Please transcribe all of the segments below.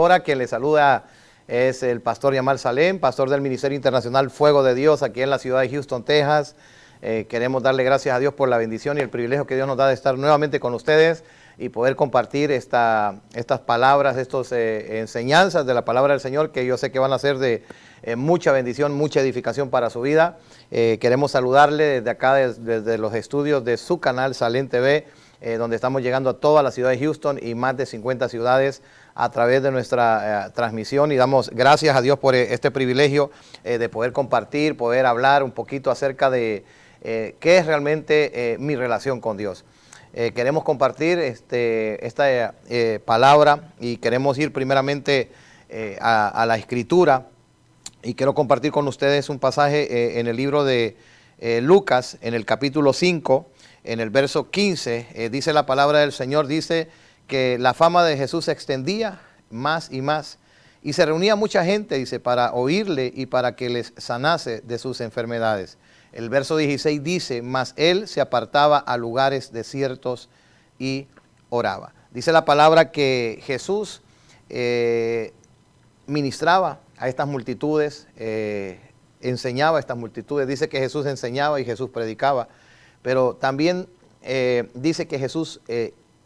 servidora. Quien le saluda es el pastor Yamal Salem, pastor del Ministerio Internacional Fuego de Dios aquí en la ciudad de Houston, Texas. Queremos darle gracias a Dios por la bendición y el privilegio que Dios nos da de estar nuevamente con ustedes y poder compartir estas palabras, estas enseñanzas de la palabra del Señor, que yo sé que van a ser de mucha bendición, mucha edificación para su vida. Queremos saludarle desde acá, desde los estudios de su canal Salem TV, donde estamos llegando a toda la ciudad de Houston y más de 50 ciudades a través de nuestra transmisión, y damos gracias a Dios por este privilegio de poder compartir, poder hablar un poquito acerca de qué es realmente mi relación con Dios. Queremos compartir esta palabra y queremos ir primeramente a la Escritura, y quiero compartir con ustedes un pasaje en el libro de Lucas, en el capítulo 5, en el verso 15, dice la palabra del Señor, dice que la fama de Jesús se extendía más y más, y se reunía mucha gente, dice, para oírle y para que les sanase de sus enfermedades. El verso 16 dice, mas él se apartaba a lugares desiertos y oraba. Dice la palabra que Jesús ministraba a estas multitudes, enseñaba a estas multitudes. Dice que Jesús enseñaba y Jesús predicaba, pero también dice que Jesús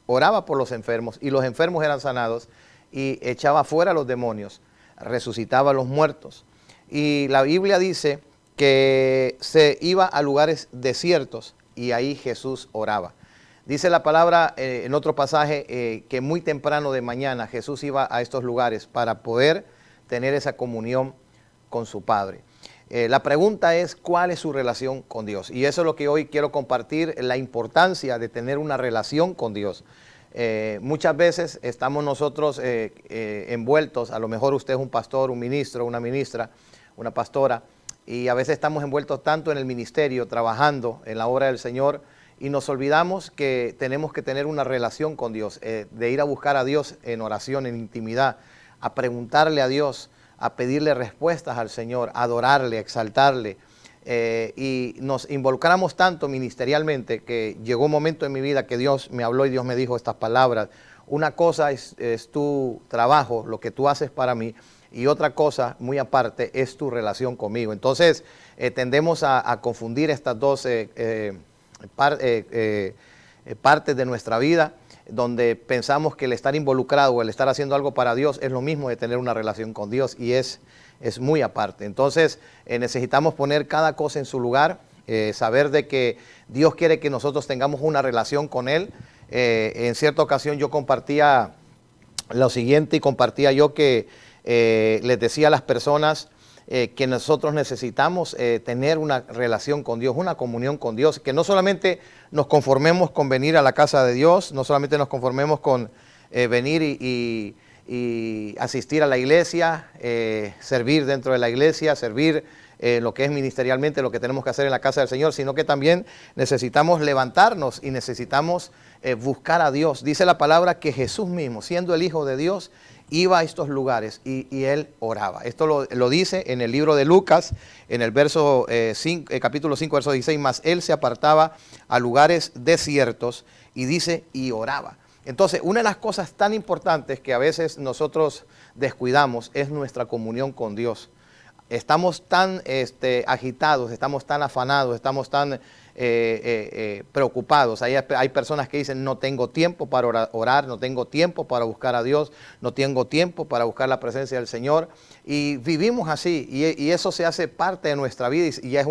oraba por los enfermos, y los enfermos eran sanados, y echaba fuera a los demonios, resucitaba a los muertos. Y la Biblia dice que se iba a lugares desiertos y ahí Jesús oraba. Dice la palabra en otro pasaje que muy temprano de mañana Jesús iba a estos lugares para poder tener esa comunión con su Padre. La pregunta es, ¿cuál es su relación con Dios? Y eso es lo que hoy quiero compartir, la importancia de tener una relación con Dios. Muchas veces estamos nosotros envueltos, a lo mejor usted es un pastor, un ministro, una ministra, una pastora, y a veces estamos envueltos tanto en el ministerio, trabajando en la obra del Señor, y nos olvidamos que tenemos que tener una relación con Dios, de ir a buscar a Dios en oración, en intimidad, a preguntarle a Dios, a pedirle respuestas al Señor, a adorarle, a exaltarle. Y nos involucramos tanto ministerialmente que llegó un momento en mi vida que Dios me habló y Dios me dijo estas palabras: una cosa es tu trabajo, lo que tú haces para mí, y otra cosa muy aparte es tu relación conmigo. Entonces tendemos a confundir estas dos partes de nuestra vida, donde pensamos que el estar involucrado o el estar haciendo algo para Dios es lo mismo de tener una relación con Dios, y es muy aparte. Entonces necesitamos poner cada cosa en su lugar, saber de que Dios quiere que nosotros tengamos una relación con Él. En cierta ocasión yo compartía lo siguiente, y compartía yo que les decía a las personas que nosotros necesitamos tener una relación con Dios, una comunión con Dios, que no solamente nos conformemos con venir a la casa de Dios, no solamente nos conformemos con venir y asistir a la iglesia, servir dentro de la iglesia, servir lo que es ministerialmente, lo que tenemos que hacer en la casa del Señor, sino que también necesitamos levantarnos y necesitamos buscar a Dios. Dice la palabra que Jesús mismo, siendo el Hijo de Dios, iba a estos lugares y Él oraba. Esto lo dice en el libro de Lucas, en el verso capítulo 5, verso 16, mas Él se apartaba a lugares desiertos, y dice, y oraba. Entonces, una de las cosas tan importantes que a veces nosotros descuidamos es nuestra comunión con Dios. Estamos tan agitados, estamos tan afanados, estamos tan preocupados. Hay personas que dicen, no tengo tiempo para orar, no tengo tiempo para buscar a Dios, no tengo tiempo para buscar la presencia del Señor, y vivimos así, y eso se hace parte de nuestra vida, y ya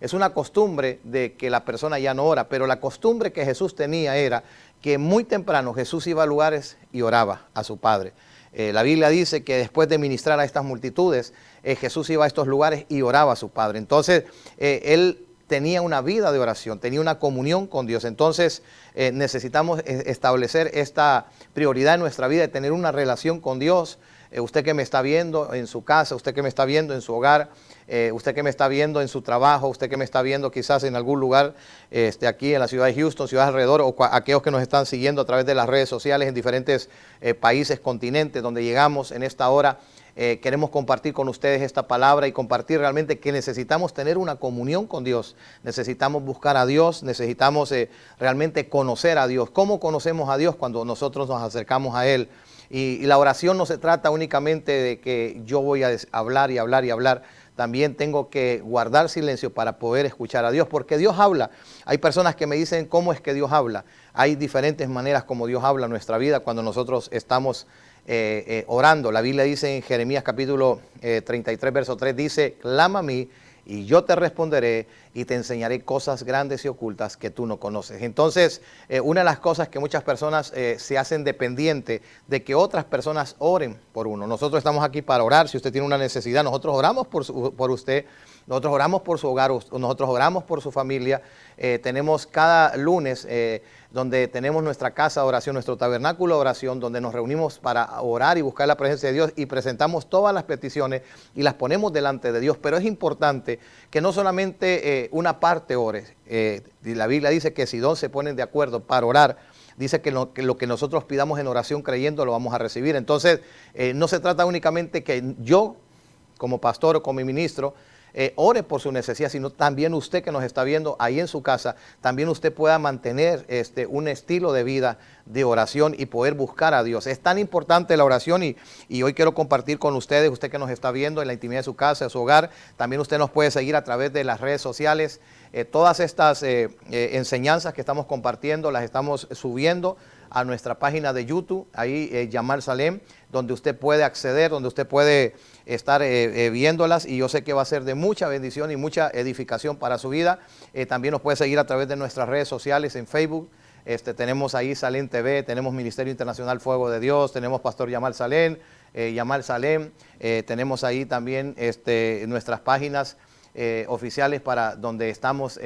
es una costumbre de que la persona ya no ora. Pero la costumbre que Jesús tenía era que muy temprano Jesús iba a lugares y oraba a su Padre. La Biblia dice que después de ministrar a estas multitudes, Jesús iba a estos lugares y oraba a su Padre. Entonces, Él tenía una vida de oración, tenía una comunión con Dios. Entonces, necesitamos establecer esta prioridad en nuestra vida de tener una relación con Dios. Usted que me está viendo en su casa, usted que me está viendo en su hogar, usted que me está viendo en su trabajo, usted que me está viendo quizás en algún lugar aquí en la ciudad de Houston, ciudades alrededor, o aquellos que nos están siguiendo a través de las redes sociales en diferentes países, continentes, donde llegamos en esta hora. Queremos compartir con ustedes esta palabra y compartir realmente que necesitamos tener una comunión con Dios. Necesitamos buscar a Dios, necesitamos realmente conocer a Dios. ¿Cómo conocemos a Dios? Cuando nosotros nos acercamos a Él. Y la oración no se trata únicamente de que yo voy a hablar y hablar y hablar. También tengo que guardar silencio para poder escuchar a Dios, porque Dios habla. Hay personas que me dicen, ¿cómo es que Dios habla? Hay diferentes maneras como Dios habla en nuestra vida cuando nosotros estamos orando. La Biblia dice en Jeremías capítulo 33, verso 3, dice, clama a mí y yo te responderé y te enseñaré cosas grandes y ocultas que tú no conoces. Entonces, una de las cosas que muchas personas se hacen dependiente de que otras personas oren por uno. Nosotros estamos aquí para orar. Si usted tiene una necesidad, nosotros oramos por usted. Nosotros oramos por su hogar, nosotros oramos por su familia. Tenemos cada lunes donde tenemos nuestra casa de oración, nuestro tabernáculo de oración, donde nos reunimos para orar y buscar la presencia de Dios y presentamos todas las peticiones y las ponemos delante de Dios. Pero es importante que no solamente una parte ore. La Biblia dice que si dos se ponen de acuerdo para orar, dice que lo que nosotros pidamos en oración creyendo lo vamos a recibir. Entonces, no se trata únicamente que yo, como pastor o como ministro, ore por su necesidad, sino también usted que nos está viendo ahí en su casa, también usted pueda mantener un estilo de vida de oración y poder buscar a Dios. Es tan importante la oración y hoy quiero compartir con ustedes, usted que nos está viendo en la intimidad de su casa, de su hogar, también usted nos puede seguir a través de las redes sociales. Todas estas enseñanzas que estamos compartiendo las estamos subiendo a nuestra página de YouTube, ahí Yamal Salem, donde usted puede acceder, donde usted puede estar viéndolas, y yo sé que va a ser de mucha bendición y mucha edificación para su vida. También nos puede seguir a través de nuestras redes sociales en Facebook. Tenemos ahí Salem TV, tenemos Ministerio Internacional Fuego de Dios, tenemos Pastor Yamal Salem, tenemos ahí también nuestras páginas oficiales para donde estamos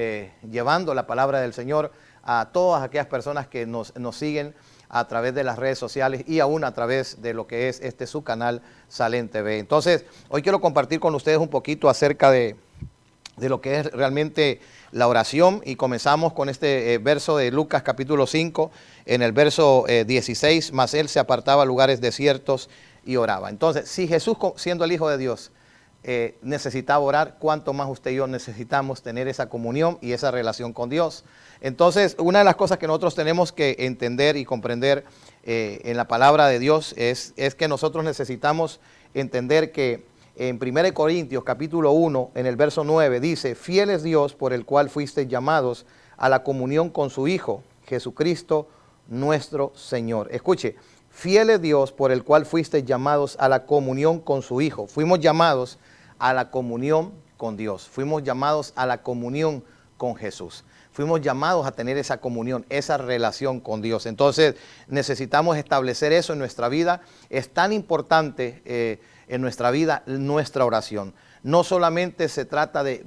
llevando la palabra del Señor a todas aquellas personas que nos siguen a través de las redes sociales y aún a través de lo que es su canal Salem TV. Entonces, hoy quiero compartir con ustedes un poquito acerca de lo que es realmente la oración, y comenzamos con este verso de Lucas capítulo 5, en el verso 16, mas él se apartaba a lugares desiertos y oraba. Entonces, si Jesús, siendo el Hijo de Dios, necesitaba orar, cuánto más usted y yo necesitamos tener esa comunión y esa relación con Dios. Entonces, una de las cosas que nosotros tenemos que entender y comprender en la palabra de Dios es que nosotros necesitamos entender que en 1 Corintios capítulo 1, en el verso 9, dice, fiel es Dios por el cual fuisteis llamados a la comunión con su Hijo, Jesucristo nuestro Señor. Escuche, fiel es Dios por el cual fuisteis llamados a la comunión con su Hijo. Fuimos llamados a la comunión con Dios. Fuimos llamados a la comunión con Jesús. Fuimos llamados a tener esa comunión, esa relación con Dios. Entonces necesitamos establecer eso en nuestra vida. Es tan importante en nuestra vida nuestra oración. No solamente se trata de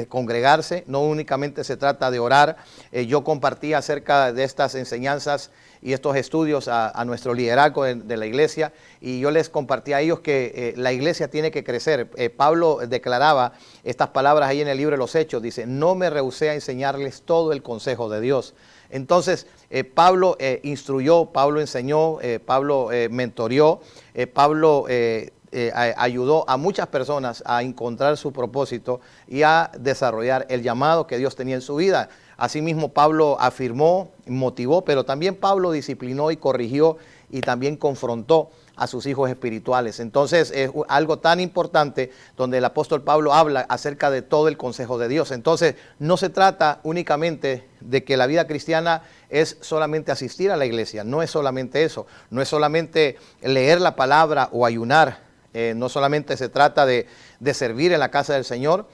congregarse, no únicamente se trata de orar. Yo compartí acerca de estas enseñanzas y estos estudios a nuestro liderazgo de la iglesia, y yo les compartí a ellos que la iglesia tiene que crecer. Pablo declaraba estas palabras ahí en el libro de los Hechos, dice, no me rehusé a enseñarles todo el consejo de Dios. Entonces, Pablo instruyó, Pablo enseñó, Pablo mentoreó, Pablo ayudó a muchas personas a encontrar su propósito y a desarrollar el llamado que Dios tenía en su vida. Asimismo, Pablo afirmó, motivó, pero también Pablo disciplinó y corrigió y también confrontó a sus hijos espirituales. Entonces, es algo tan importante donde el apóstol Pablo habla acerca de todo el consejo de Dios. Entonces, no se trata únicamente de que la vida cristiana es solamente asistir a la iglesia. No es solamente eso. No es solamente leer la palabra o ayunar. No solamente se trata de servir en la casa del Señor,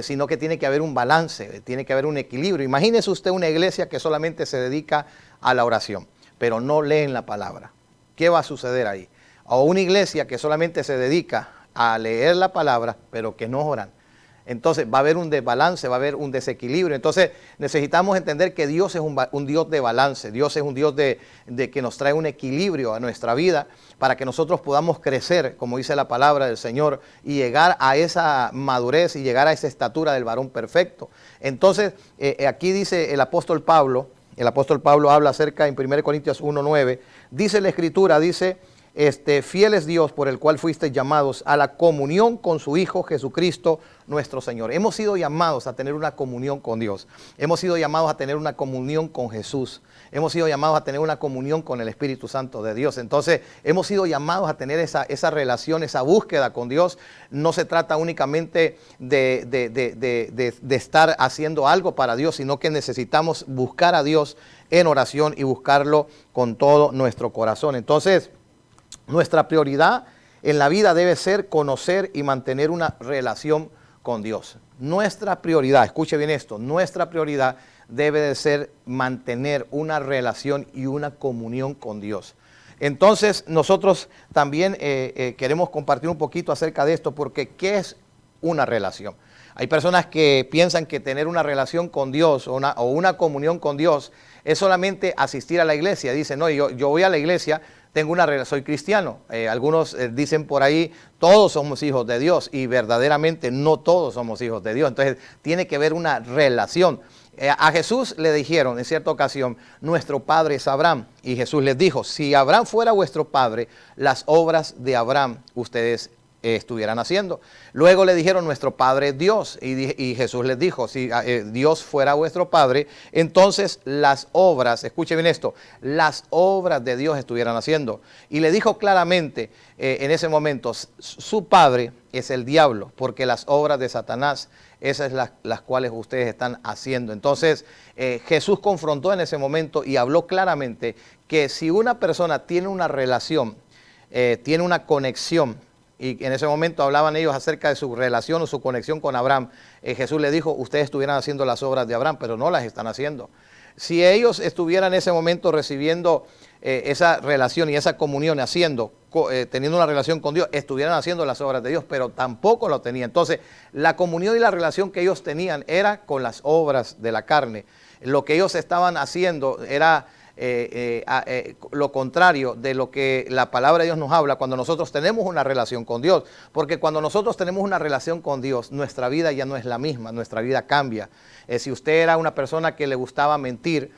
sino que tiene que haber un balance, tiene que haber un equilibrio. Imagínese usted una iglesia que solamente se dedica a la oración, pero no leen la palabra. ¿Qué va a suceder ahí? O una iglesia que solamente se dedica a leer la palabra, pero que no oran. Entonces va a haber un desbalance, va a haber un desequilibrio. Entonces necesitamos entender que Dios es un Dios de balance. Dios es un Dios de que nos trae un equilibrio a nuestra vida para que nosotros podamos crecer, como dice la palabra del Señor, y llegar a esa madurez y llegar a esa estatura del varón perfecto. Entonces aquí dice el apóstol Pablo habla acerca en 1 Corintios 1:9, dice la Escritura, dice, fiel es Dios por el cual fuisteis llamados a la comunión con su Hijo Jesucristo nuestro Señor. Hemos sido llamados a tener una comunión con Dios. Hemos sido llamados a tener una comunión con Jesús. Hemos sido llamados a tener una comunión con el Espíritu Santo de Dios. Entonces, hemos sido llamados a tener esa relación, esa búsqueda con Dios. No se trata únicamente de estar haciendo algo para Dios, sino que necesitamos buscar a Dios en oración y buscarlo con todo nuestro corazón. Entonces, nuestra prioridad en la vida debe ser conocer y mantener una relación con Dios. Nuestra prioridad, escuche bien esto, nuestra prioridad debe de ser mantener una relación y una comunión con Dios. Entonces, nosotros también queremos compartir un poquito acerca de esto, porque ¿qué es una relación? Hay personas que piensan que tener una relación con Dios o una comunión con Dios es solamente asistir a la iglesia. Dicen, no, yo voy a la iglesia, tengo una relación, soy cristiano. Algunos dicen por ahí, todos somos hijos de Dios, y verdaderamente no todos somos hijos de Dios. Entonces, tiene que haber una relación. A Jesús le dijeron en cierta ocasión, nuestro padre es Abraham. Y Jesús les dijo, si Abraham fuera vuestro padre, las obras de Abraham ustedes estuvieran haciendo. Luego le dijeron, nuestro padre es Dios. Y Jesús les dijo, si Dios fuera vuestro padre, entonces las obras, escuchen bien esto, las obras de Dios estuvieran haciendo. Y le dijo claramente en ese momento, su padre es el diablo, porque las obras de Satanás, esas son las cuales ustedes están haciendo. Entonces Jesús confrontó en ese momento y habló claramente que si una persona tiene una relación, tiene una conexión, y en ese momento hablaban ellos acerca de su relación o su conexión con Abraham, Jesús le dijo, ustedes estuvieran haciendo las obras de Abraham, pero no las están haciendo. Si ellos estuvieran en ese momento recibiendo esa relación y esa comunión, teniendo una relación con Dios, estuvieran haciendo las obras de Dios, pero tampoco lo tenían. Entonces, la comunión y la relación que ellos tenían era con las obras de la carne. Lo que ellos estaban haciendo era lo contrario de lo que la palabra de Dios nos habla cuando nosotros tenemos una relación con Dios. Porque cuando nosotros tenemos una relación con Dios, nuestra vida ya no es la misma, nuestra vida cambia. Si usted era una persona que le gustaba mentir,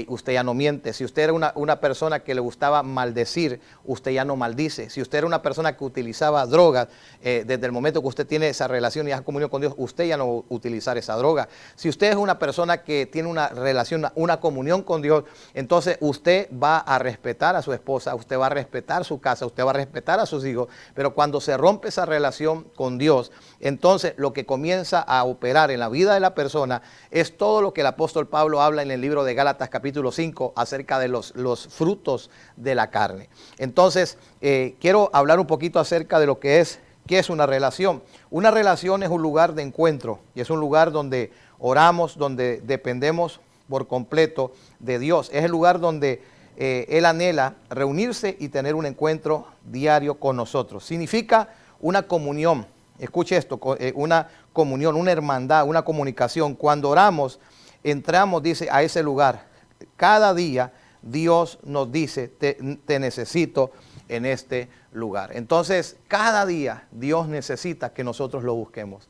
usted ya no miente. Si usted era una persona que le gustaba maldecir, usted ya no maldice. Si usted era una persona que utilizaba drogas, desde el momento que usted tiene esa relación y esa comunión con Dios, usted ya no va a utilizar esa droga. Si usted es una persona que tiene una relación, una comunión con Dios, entonces usted va a respetar a su esposa, usted va a respetar su casa, usted va a respetar a sus hijos. Pero cuando se rompe esa relación con Dios, entonces lo que comienza a operar en la vida de la persona es todo lo que el apóstol Pablo habla en el libro de Gálatas capítulo 5 acerca de los frutos de la carne. Entonces, quiero hablar un poquito acerca de lo que es, ¿qué es una relación? Una relación es un lugar de encuentro y es un lugar donde oramos, donde dependemos por completo de Dios. Es el lugar donde Él anhela reunirse y tener un encuentro diario con nosotros. Significa una comunión. Escuche esto, una comunión, una hermandad, una comunicación. Cuando oramos, entramos, dice, a ese lugar. Cada día Dios nos dice, te necesito en este lugar. Entonces, cada día Dios necesita que nosotros lo busquemos.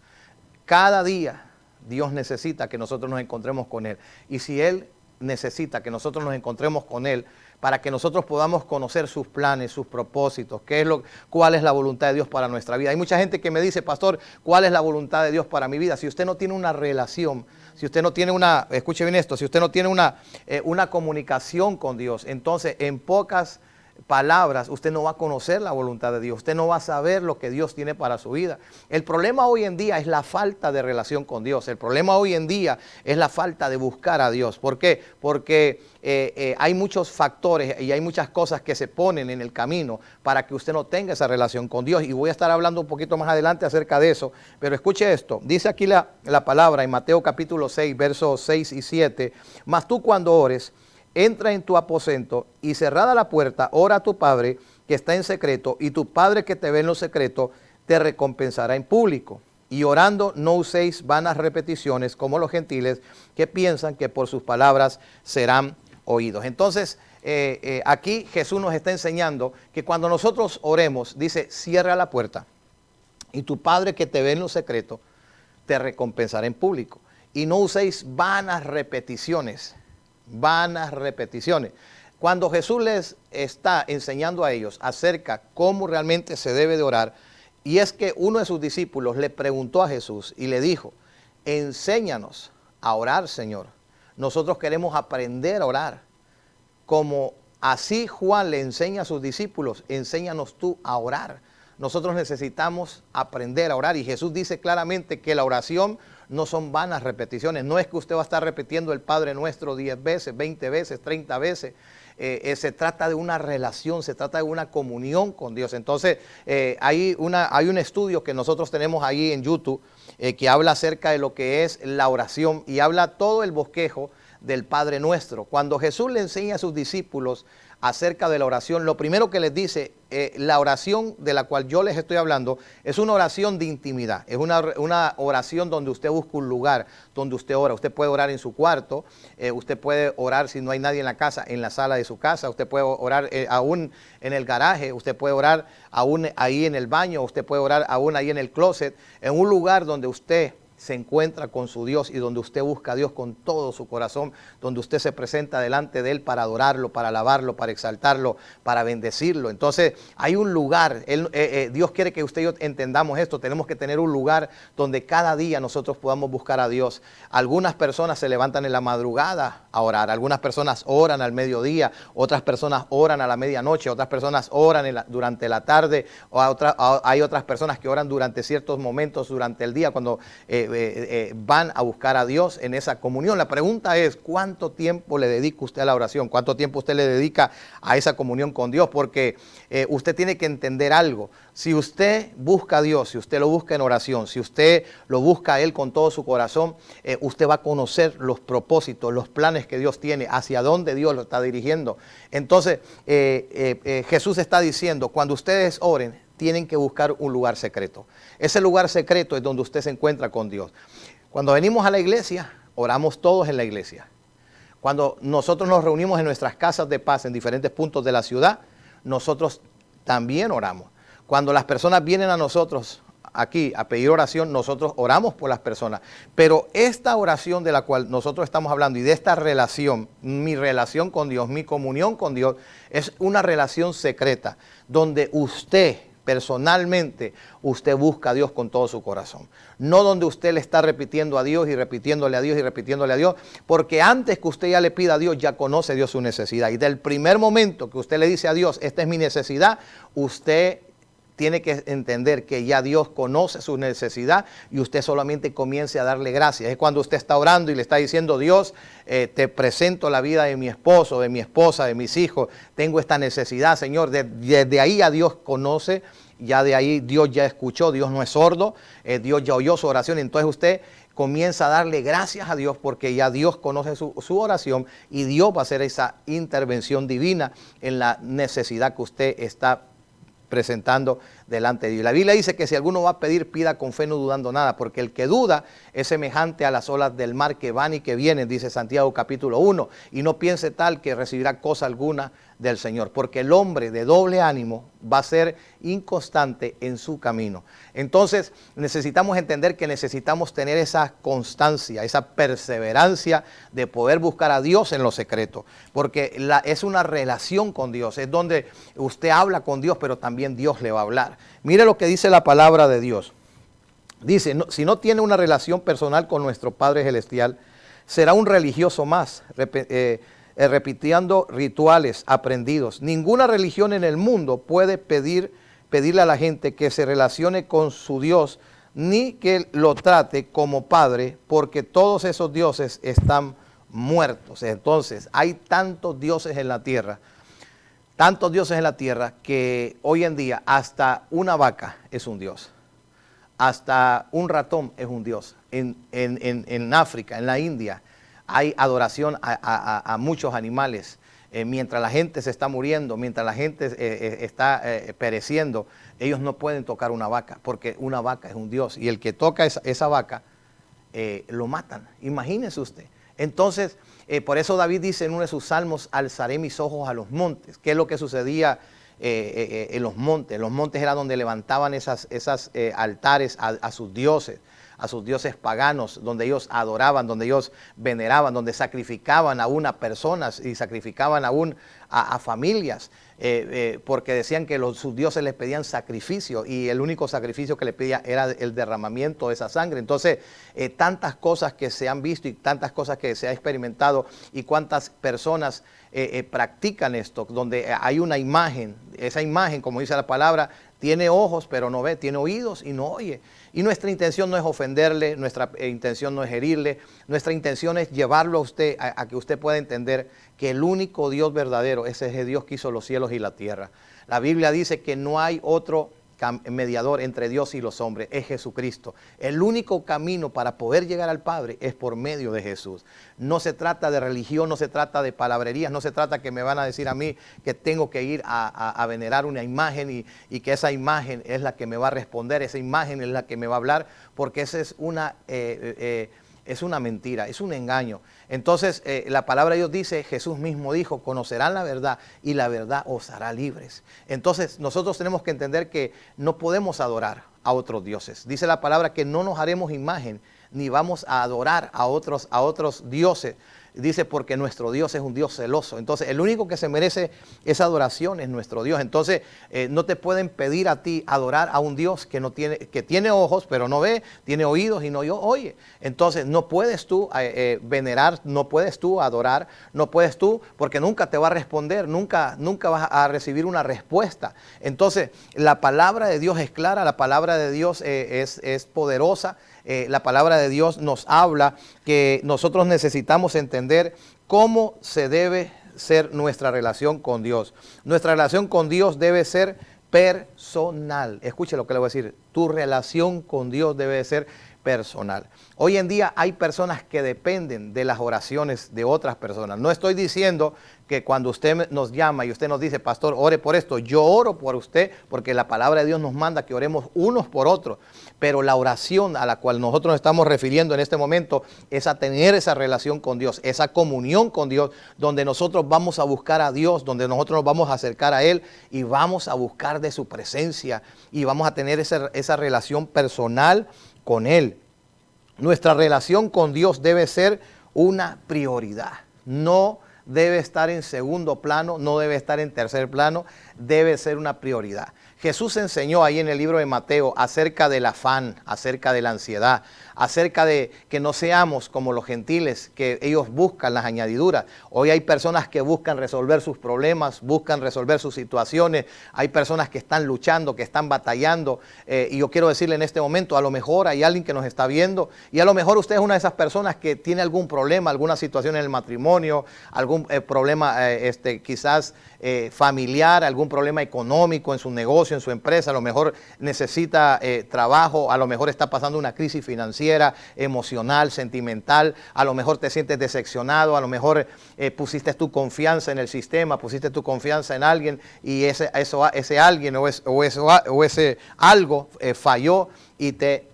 Cada día Dios necesita que nosotros nos encontremos con Él. Y si Él necesita que nosotros nos encontremos con Él, para que nosotros podamos conocer sus planes, sus propósitos, cuál es la voluntad de Dios para nuestra vida. Hay mucha gente que me dice, pastor, ¿cuál es la voluntad de Dios para mi vida? Si usted no tiene una relación, si usted no tiene escuche bien esto, si usted no tiene una comunicación con Dios, entonces en pocas palabras usted no va a conocer la voluntad de Dios, usted no va a saber lo que Dios tiene para su vida. El problema hoy en día es la falta de relación con Dios. El problema hoy en día es la falta de buscar a Dios. ¿Por qué? Porque hay muchos factores y hay muchas cosas que se ponen en el camino para que usted no tenga esa relación con Dios, y voy a estar hablando un poquito más adelante acerca de eso. Pero escuche esto, dice aquí la palabra en Mateo capítulo 6, versos 6 y 7, mas tú cuando ores, entra en tu aposento y cerrada la puerta, ora a tu Padre que está en secreto, y tu Padre que te ve en lo secreto te recompensará en público. Y orando no uséis vanas repeticiones como los gentiles, que piensan que por sus palabras serán oídos. Entonces, aquí Jesús nos está enseñando que cuando nosotros oremos, dice, cierra la puerta y tu Padre que te ve en lo secreto te recompensará en público. Y no uséis vanas repeticiones. Vanas repeticiones. Cuando Jesús les está enseñando a ellos acerca cómo realmente se debe de orar, y es que uno de sus discípulos le preguntó a Jesús y le dijo, enséñanos a orar, Señor. Nosotros queremos aprender a orar. Como así Juan le enseña a sus discípulos, enséñanos tú a orar. Nosotros necesitamos aprender a orar, y Jesús dice claramente que la oración no son vanas repeticiones. No es que usted va a estar repitiendo el Padre Nuestro 10 veces, 20 veces, 30 veces. Se trata de una relación, se trata de una comunión con Dios. Entonces, hay un estudio que nosotros tenemos ahí en YouTube que habla acerca de lo que es la oración y habla todo el bosquejo del Padre Nuestro. Cuando Jesús le enseña a sus discípulos acerca de la oración, lo primero que les dice, la oración de la cual yo les estoy hablando, es una oración de intimidad, es una oración donde usted busca un lugar, donde usted ora. Usted puede orar en su cuarto, usted puede orar si no hay nadie en la casa, en la sala de su casa, usted puede orar aún en el garaje, usted puede orar aún ahí en el baño, usted puede orar aún ahí en el closet, en un lugar donde usted se encuentra con su Dios y donde usted busca a Dios con todo su corazón, donde usted se presenta delante de Él para adorarlo, para alabarlo, para exaltarlo, para bendecirlo. Entonces hay un lugar, Dios quiere que usted y yo entendamos esto. Tenemos que tener un lugar donde cada día nosotros podamos buscar a Dios. Algunas personas se levantan en la madrugada a orar, algunas personas oran al mediodía, otras personas oran a la medianoche, otras personas oran durante la tarde, hay otras personas que oran durante ciertos momentos durante el día cuando van a buscar a Dios en esa comunión. La pregunta es, ¿cuánto tiempo le dedica usted a la oración? ¿Cuánto tiempo usted le dedica a esa comunión con Dios? Porque usted tiene que entender algo. Si usted busca a Dios, si usted lo busca en oración, si usted lo busca a Él con todo su corazón, usted va a conocer los propósitos, los planes que Dios tiene, hacia dónde Dios lo está dirigiendo. Entonces, Jesús está diciendo, cuando ustedes oren, tienen que buscar un lugar secreto. Ese lugar secreto es donde usted se encuentra con Dios. Cuando venimos a la iglesia, oramos todos en la iglesia. Cuando nosotros nos reunimos en nuestras casas de paz en diferentes puntos de la ciudad, nosotros también oramos. Cuando las personas vienen a nosotros aquí a pedir oración, nosotros oramos por las personas. Pero esta oración de la cual nosotros estamos hablando y de esta relación, mi relación con Dios, mi comunión con Dios, es una relación secreta donde usted personalmente, usted busca a Dios con todo su corazón. No donde usted le está repitiendo a Dios y repitiéndole a Dios y repitiéndole a Dios, porque antes que usted ya le pida a Dios, ya conoce Dios su necesidad. Y del primer momento que usted le dice a Dios, esta es mi necesidad, usted tiene que entender que ya Dios conoce su necesidad y usted solamente comience a darle gracias. Es cuando usted está orando y le está diciendo, Dios, te presento la vida de mi esposo, de mi esposa, de mis hijos. Tengo esta necesidad, Señor. Desde ahí a Dios conoce, ya de ahí Dios ya escuchó, Dios no es sordo, Dios ya oyó su oración. Entonces usted comienza a darle gracias a Dios porque ya Dios conoce su oración y Dios va a hacer esa intervención divina en la necesidad que usted está presentando delante de Dios. La Biblia dice que si alguno va a pedir, pida con fe, no dudando nada, porque el que duda es semejante a las olas del mar que van y que vienen, dice Santiago capítulo 1, y no piense tal que recibirá cosa alguna del Señor, porque el hombre de doble ánimo va a ser inconstante en su camino. Entonces necesitamos entender que necesitamos tener esa constancia, esa perseverancia de poder buscar a Dios en lo secreto, porque es una relación con Dios, es donde usted habla con Dios, pero también Dios le va a hablar. Mire lo que dice la palabra de Dios. Dice, si no tiene una relación personal con nuestro Padre Celestial, será un religioso más, repitiendo rituales aprendidos. Ninguna religión en el mundo puede pedirle a la gente que se relacione con su Dios, ni que lo trate como Padre, porque todos esos dioses están muertos. Entonces, hay tantos dioses en la tierra, que hoy en día hasta una vaca es un dios. Hasta un ratón es un dios. En África, en la India, hay adoración a muchos animales. Mientras la gente se está muriendo, mientras la gente está pereciendo, ellos no pueden tocar una vaca, porque una vaca es un dios. Y el que toca esa vaca, lo matan. Imagínese usted. Entonces, por eso David dice en uno de sus salmos, alzaré mis ojos a los montes. ¿Qué es lo que sucedía en los montes? Los montes era donde levantaban esas altares a sus dioses, a sus dioses paganos, donde ellos adoraban, donde ellos veneraban, donde sacrificaban aún a personas y sacrificaban aún a familias, porque decían que sus dioses les pedían sacrificio y el único sacrificio que les pedía era el derramamiento de esa sangre. Entonces, tantas cosas que se han visto y tantas cosas que se ha experimentado y cuántas personas practican esto, donde hay una imagen, esa imagen, como dice la palabra, tiene ojos pero no ve, tiene oídos y no oye. Y nuestra intención no es ofenderle, nuestra intención no es herirle, nuestra intención es llevarlo a usted, a que usted pueda entender que el único Dios verdadero es ese Dios que hizo los cielos y la tierra. La Biblia dice que no hay otro mediador entre Dios y los hombres, es Jesucristo. El único camino para poder llegar al Padre es por medio de Jesús. No se trata de religión, no se trata de palabrerías, no se trata que me van a decir a mí que tengo que ir a venerar una imagen y que esa imagen es la que me va a responder, esa imagen es la que me va a hablar, porque esa es una mentira, es un engaño. Entonces, la palabra de Dios dice, Jesús mismo dijo, conocerán la verdad y la verdad os hará libres. Entonces, nosotros tenemos que entender que no podemos adorar a otros dioses. Dice la palabra que no nos haremos imagen, ni vamos a adorar a otros dioses. Dice, porque nuestro Dios es un Dios celoso. Entonces, el único que se merece esa adoración es nuestro Dios. Entonces, no te pueden pedir a ti adorar a un Dios que tiene ojos, pero no ve, tiene oídos y no oye. Entonces, no puedes tú venerar, no puedes tú adorar, no puedes tú, porque nunca te va a responder, nunca vas a recibir una respuesta. Entonces, la palabra de Dios es clara, la palabra de Dios es poderosa. La palabra de Dios nos habla que nosotros necesitamos entender cómo se debe ser nuestra relación con Dios. Nuestra relación con Dios debe ser personal. Escuche lo que le voy a decir. Tu relación con Dios debe ser personal. Hoy en día hay personas que dependen de las oraciones de otras personas. No estoy diciendo que cuando usted nos llama y usted nos dice, pastor, ore por esto, yo oro por usted, porque la palabra de Dios nos manda que oremos unos por otros. Pero la oración a la cual nosotros nos estamos refiriendo en este momento es a tener esa relación con Dios, esa comunión con Dios, donde nosotros vamos a buscar a Dios, donde nosotros nos vamos a acercar a Él y vamos a buscar de su presencia y vamos a tener esa relación personal con Él. Nuestra relación con Dios debe ser una prioridad, no debe estar en segundo plano, no debe estar en tercer plano, debe ser una prioridad. Jesús enseñó ahí en el libro de Mateo acerca del afán, acerca de la ansiedad, acerca de que no seamos como los gentiles, que ellos buscan las añadiduras. Hoy hay personas que buscan resolver sus problemas, buscan resolver sus situaciones. Hay personas que están luchando, que están batallando. Y yo quiero decirle en este momento, a lo mejor hay alguien que nos está viendo y a lo mejor usted es una de esas personas que tiene algún problema, alguna situación en el matrimonio, algún problema quizás familiar, algún problema económico en su negocio, en su empresa, a lo mejor necesita trabajo, a lo mejor está pasando una crisis financiera, emocional, sentimental, a lo mejor te sientes decepcionado, a lo mejor pusiste tu confianza en el sistema, pusiste tu confianza en alguien y ese alguien o ese algo falló y te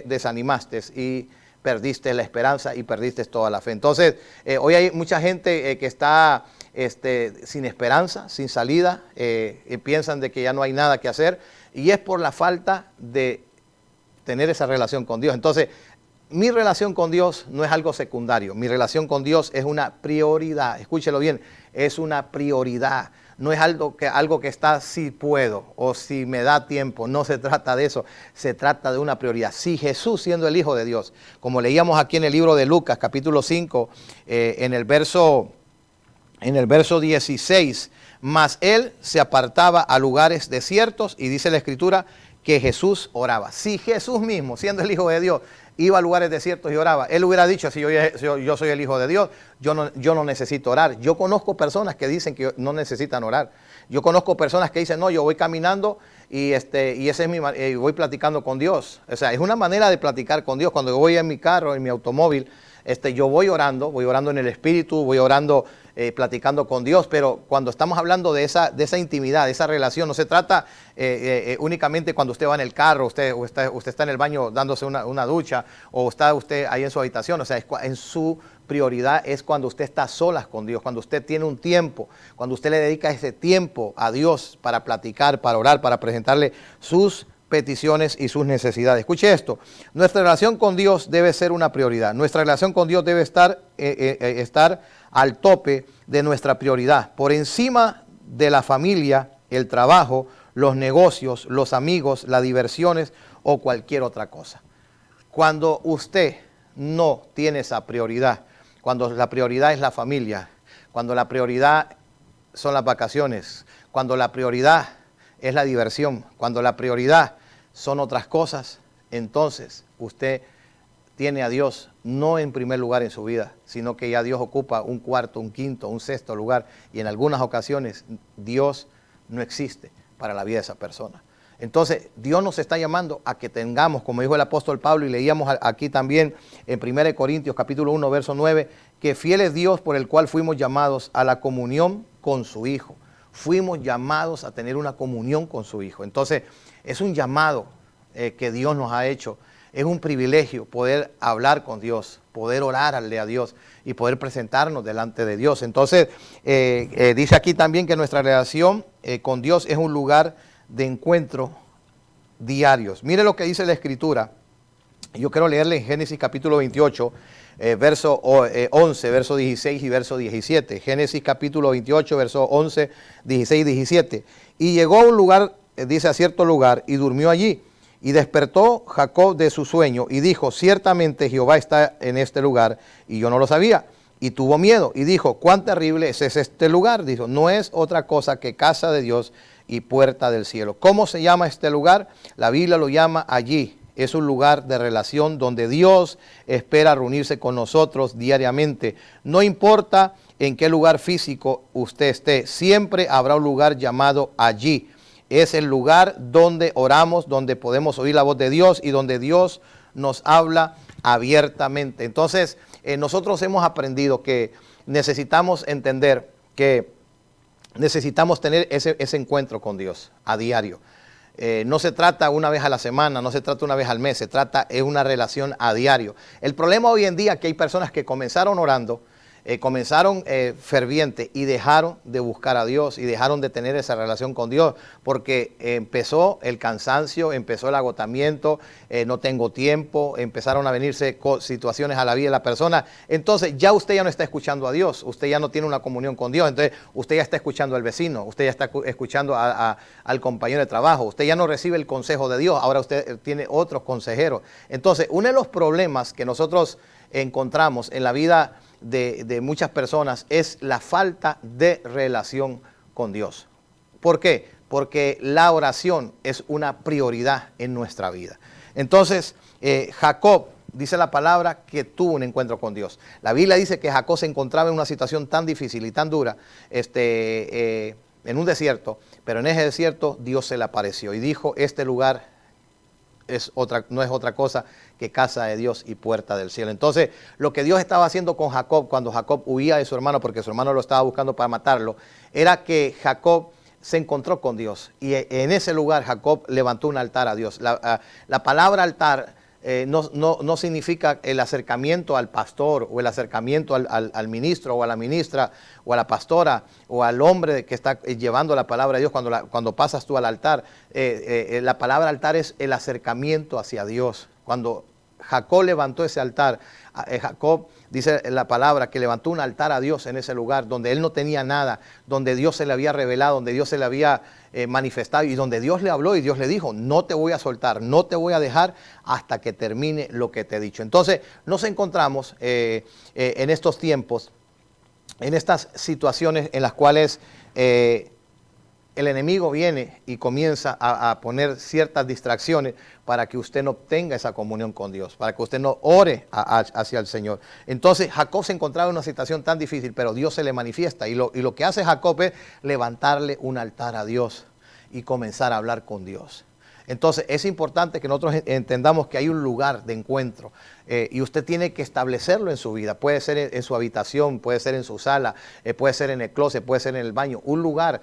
desanimaste y perdiste la esperanza y perdiste toda la fe. Entonces, hoy hay mucha gente que está sin esperanza, sin salida, y piensan de que ya no hay nada que hacer, y es por la falta de tener esa relación con Dios. Entonces, mi relación con Dios no es algo secundario, mi relación con Dios es una prioridad, escúchelo bien, es una prioridad. No es algo que está si puedo o si me da tiempo, no se trata de eso, se trata de una prioridad. Si Jesús, siendo el Hijo de Dios, como leíamos aquí en el libro de Lucas, capítulo 5, en el verso 16, mas él se apartaba a lugares desiertos y dice la Escritura que Jesús oraba. Si Jesús mismo, siendo el Hijo de Dios, iba a lugares desiertos y oraba, él hubiera dicho, si yo soy el Hijo de Dios, yo no necesito orar. Yo conozco personas que dicen que no necesitan orar. Yo conozco personas que dicen, no, yo voy caminando y ese es voy platicando con Dios. O sea, es una manera de platicar con Dios. Cuando yo voy en mi carro, en mi automóvil, yo voy orando en el Espíritu, voy orando, platicando con Dios, pero cuando estamos hablando de esa intimidad, de esa relación, no se trata únicamente cuando usted va en el carro, usted está en el baño dándose una ducha, o está usted ahí en su habitación. O sea, en su prioridad es cuando usted está a solas con Dios, cuando usted tiene un tiempo, cuando usted le dedica ese tiempo a Dios para platicar, para orar, para presentarle sus peticiones y sus necesidades. Escuche esto, nuestra relación con Dios debe ser una prioridad. Nuestra relación con Dios debe estar al tope de nuestra prioridad, por encima de la familia, el trabajo, los negocios, los amigos, las diversiones o cualquier otra cosa. Cuando usted no tiene esa prioridad, cuando la prioridad es la familia, cuando la prioridad son las vacaciones, cuando la prioridad es la diversión, cuando la prioridad son otras cosas, entonces usted tiene a Dios no en primer lugar en su vida, sino que ya Dios ocupa un cuarto, un quinto, un sexto lugar, y en algunas ocasiones Dios no existe para la vida de esa persona. Entonces Dios nos está llamando a que tengamos, como dijo el apóstol Pablo, y leíamos aquí también en 1 Corintios capítulo 1 verso 9, que fiel es Dios por el cual fuimos llamados a la comunión con su Hijo. Fuimos llamados a tener una comunión con su Hijo. Entonces es un llamado que Dios nos ha hecho. Es un privilegio poder hablar con Dios, poder orarle a Dios y poder presentarnos delante de Dios. Entonces, dice aquí también que nuestra relación con Dios es un lugar de encuentro diarios. Mire lo que dice la Escritura. Yo quiero leerle en Génesis capítulo 28, verso 11, verso 16 y verso 17. Génesis capítulo 28, verso 11, 16 y 17. Y llegó a un lugar, dice a cierto lugar, y durmió allí. Y despertó Jacob de su sueño y dijo, ciertamente Jehová está en este lugar y yo no lo sabía. Y tuvo miedo y dijo, cuán terrible es este lugar. Dijo, no es otra cosa que casa de Dios y puerta del cielo. ¿Cómo se llama este lugar? La Biblia lo llama allí. Es un lugar de relación donde Dios espera reunirse con nosotros diariamente. No importa en qué lugar físico usted esté, siempre habrá un lugar llamado allí. Es el lugar donde oramos, donde podemos oír la voz de Dios y donde Dios nos habla abiertamente. Entonces, nosotros hemos aprendido que necesitamos entender que necesitamos tener ese encuentro con Dios a diario. No se trata una vez a la semana, no se trata una vez al mes, se trata de una relación a diario. El problema hoy en día es que hay personas que comenzaron orando, comenzaron fervientes y dejaron de buscar a Dios y dejaron de tener esa relación con Dios porque empezó el cansancio, empezó el agotamiento, no tengo tiempo, empezaron a venirse situaciones a la vida de la persona. Entonces ya usted ya no está escuchando a Dios, usted ya no tiene una comunión con Dios, entonces usted ya está escuchando al vecino, usted ya está escuchando al compañero de trabajo, usted ya no recibe el consejo de Dios, ahora usted tiene otros consejeros. Entonces uno de los problemas que nosotros encontramos en la vida de muchas personas es la falta de relación con Dios. ¿Por qué? Porque la oración es una prioridad en nuestra vida. Entonces, Jacob, dice la palabra, que tuvo un encuentro con Dios. La Biblia dice que Jacob se encontraba en una situación tan difícil y tan dura, en un desierto, pero en ese desierto Dios se le apareció y dijo, este lugar no es otra cosa que casa de Dios y puerta del cielo. Entonces, lo que Dios estaba haciendo con Jacob, cuando Jacob huía de su hermano, porque su hermano lo estaba buscando para matarlo, era que Jacob se encontró con Dios. Y en ese lugar Jacob levantó un altar a Dios. La palabra altar no significa el acercamiento al pastor o el acercamiento al ministro o a la ministra o a la pastora o al hombre que está llevando la palabra de Dios cuando pasas tú al altar. La palabra altar es el acercamiento hacia Dios. Cuando Jacob levantó ese altar, Jacob dice la palabra que levantó un altar a Dios en ese lugar donde él no tenía nada, donde Dios se le había revelado, donde Dios se le había manifestado y donde Dios le habló y Dios le dijo, no te voy a soltar, no te voy a dejar hasta que termine lo que te he dicho. Entonces nos encontramos en estos tiempos, en estas situaciones en las cuales el enemigo viene y comienza a poner ciertas distracciones para que usted no tenga esa comunión con Dios, para que usted no ore hacia el Señor. Entonces Jacob se encontraba en una situación tan difícil, pero Dios se le manifiesta y lo que hace Jacob es levantarle un altar a Dios y comenzar a hablar con Dios. Entonces es importante que nosotros entendamos que hay un lugar de encuentro y usted tiene que establecerlo en su vida. Puede ser en su habitación, puede ser en su sala, puede ser en el closet, puede ser en el baño. Un lugar,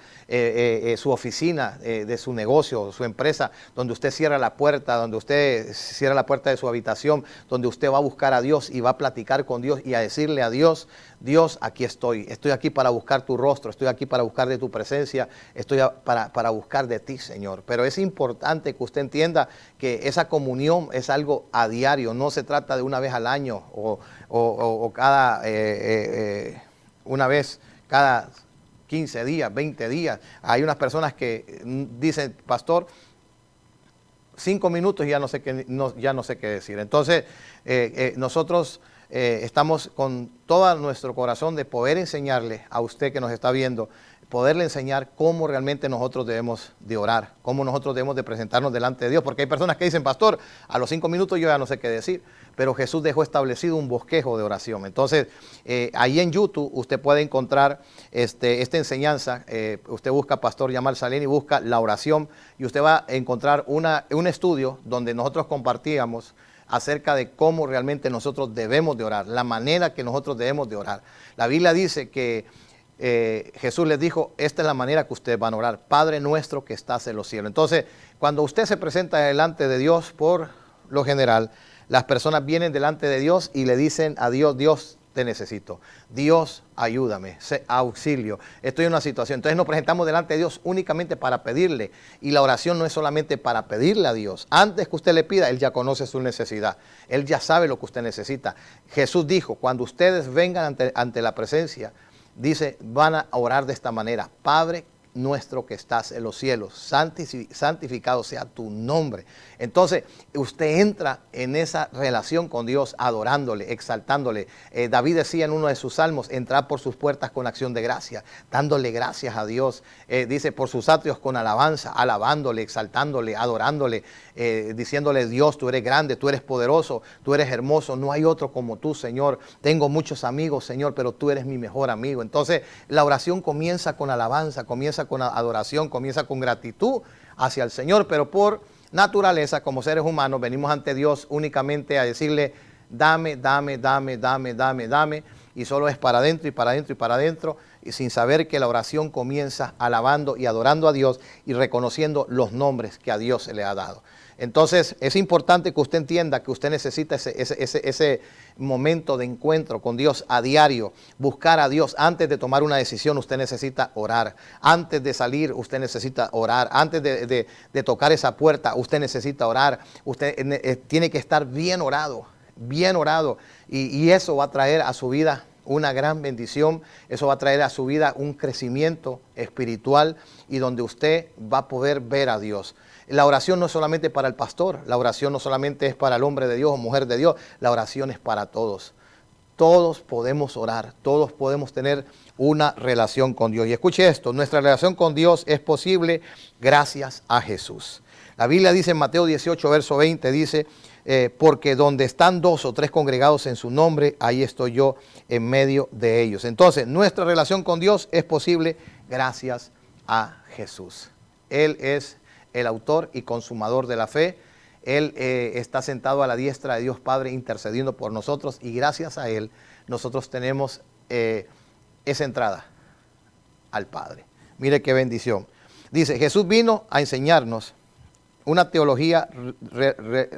su oficina de su negocio, su empresa, donde usted cierra la puerta, donde usted cierra la puerta de su habitación, donde usted va a buscar a Dios y va a platicar con Dios y a decirle a Dios, Dios, aquí estoy aquí para buscar tu rostro, estoy aquí para buscar de tu presencia, estoy para buscar de ti, Señor. Pero es importante importante que usted entienda que esa comunión es algo a diario, no se trata de una vez al año o cada, una vez cada 15 días, 20 días. Hay unas personas que dicen, pastor, 5 minutos y ya no sé qué decir. Entonces, nosotros estamos con todo nuestro corazón de poder enseñarle a usted que nos está viendo, poderle enseñar cómo realmente nosotros debemos de orar, cómo nosotros debemos de presentarnos delante de Dios, porque hay personas que dicen, pastor, a los 5 minutos yo ya no sé qué decir, pero Jesús dejó establecido un bosquejo de oración. Entonces, ahí en YouTube usted puede encontrar esta enseñanza. Usted busca Pastor Yamal Salén y busca la oración, y usted va a encontrar un estudio donde nosotros compartíamos acerca de cómo realmente nosotros debemos de orar, la manera que nosotros debemos de orar. La Biblia dice que Jesús les dijo, esta es la manera que ustedes van a orar: Padre nuestro que estás en los cielos. Entonces, cuando usted se presenta delante de Dios, por lo general, las personas vienen delante de Dios y le dicen a Dios, Dios, te necesito. Dios, ayúdame, auxilio. Estoy en una situación. Entonces nos presentamos delante de Dios únicamente para pedirle. Y la oración no es solamente para pedirle a Dios. Antes que usted le pida, Él ya conoce su necesidad. Él ya sabe lo que usted necesita. Jesús dijo, cuando ustedes vengan ante la presencia, dice, van a orar de esta manera: Padre nuestro que estás en los cielos, santificado sea tu nombre. Entonces, usted entra en esa relación con Dios, adorándole, exaltándole. David decía en uno de sus salmos, entrar por sus puertas con acción de gracia, dándole gracias a Dios. Dice, por sus atrios con alabanza, alabándole, exaltándole, adorándole, diciéndole, Dios, tú eres grande, tú eres poderoso, tú eres hermoso, no hay otro como tú, Señor. Tengo muchos amigos, Señor, pero tú eres mi mejor amigo. Entonces, la oración comienza con alabanza, comienza con adoración, comienza con gratitud hacia el Señor, pero por naturaleza, como seres humanos, venimos ante Dios únicamente a decirle, dame, dame, dame, dame, dame, dame, y solo es para adentro y para adentro y para adentro, y sin saber que la oración comienza alabando y adorando a Dios y reconociendo los nombres que a Dios se le ha dado. Entonces, es importante que usted entienda que usted necesita ese momento de encuentro con Dios a diario, buscar a Dios. Antes de tomar una decisión, usted necesita orar. Antes de salir, usted necesita orar. Antes de tocar esa puerta, usted necesita orar. Usted tiene que estar bien orado, y eso va a traer a su vida una gran bendición. Eso va a traer a su vida un crecimiento espiritual, y donde usted va a poder ver a Dios. La oración no es solamente para el pastor, la oración no solamente es para el hombre de Dios o mujer de Dios, la oración es para todos. Todos podemos orar, todos podemos tener una relación con Dios. Y escuche esto, nuestra relación con Dios es posible gracias a Jesús. La Biblia dice en Mateo 18, verso 20, dice, porque donde están 2 o 3 congregados en su nombre, ahí estoy yo en medio de ellos. Entonces, nuestra relación con Dios es posible gracias a Jesús. Él es el autor y consumador de la fe. Él está sentado a la diestra de Dios Padre intercediendo por nosotros, y gracias a Él nosotros tenemos esa entrada al Padre. Mire qué bendición. Dice, Jesús vino a enseñarnos una teología,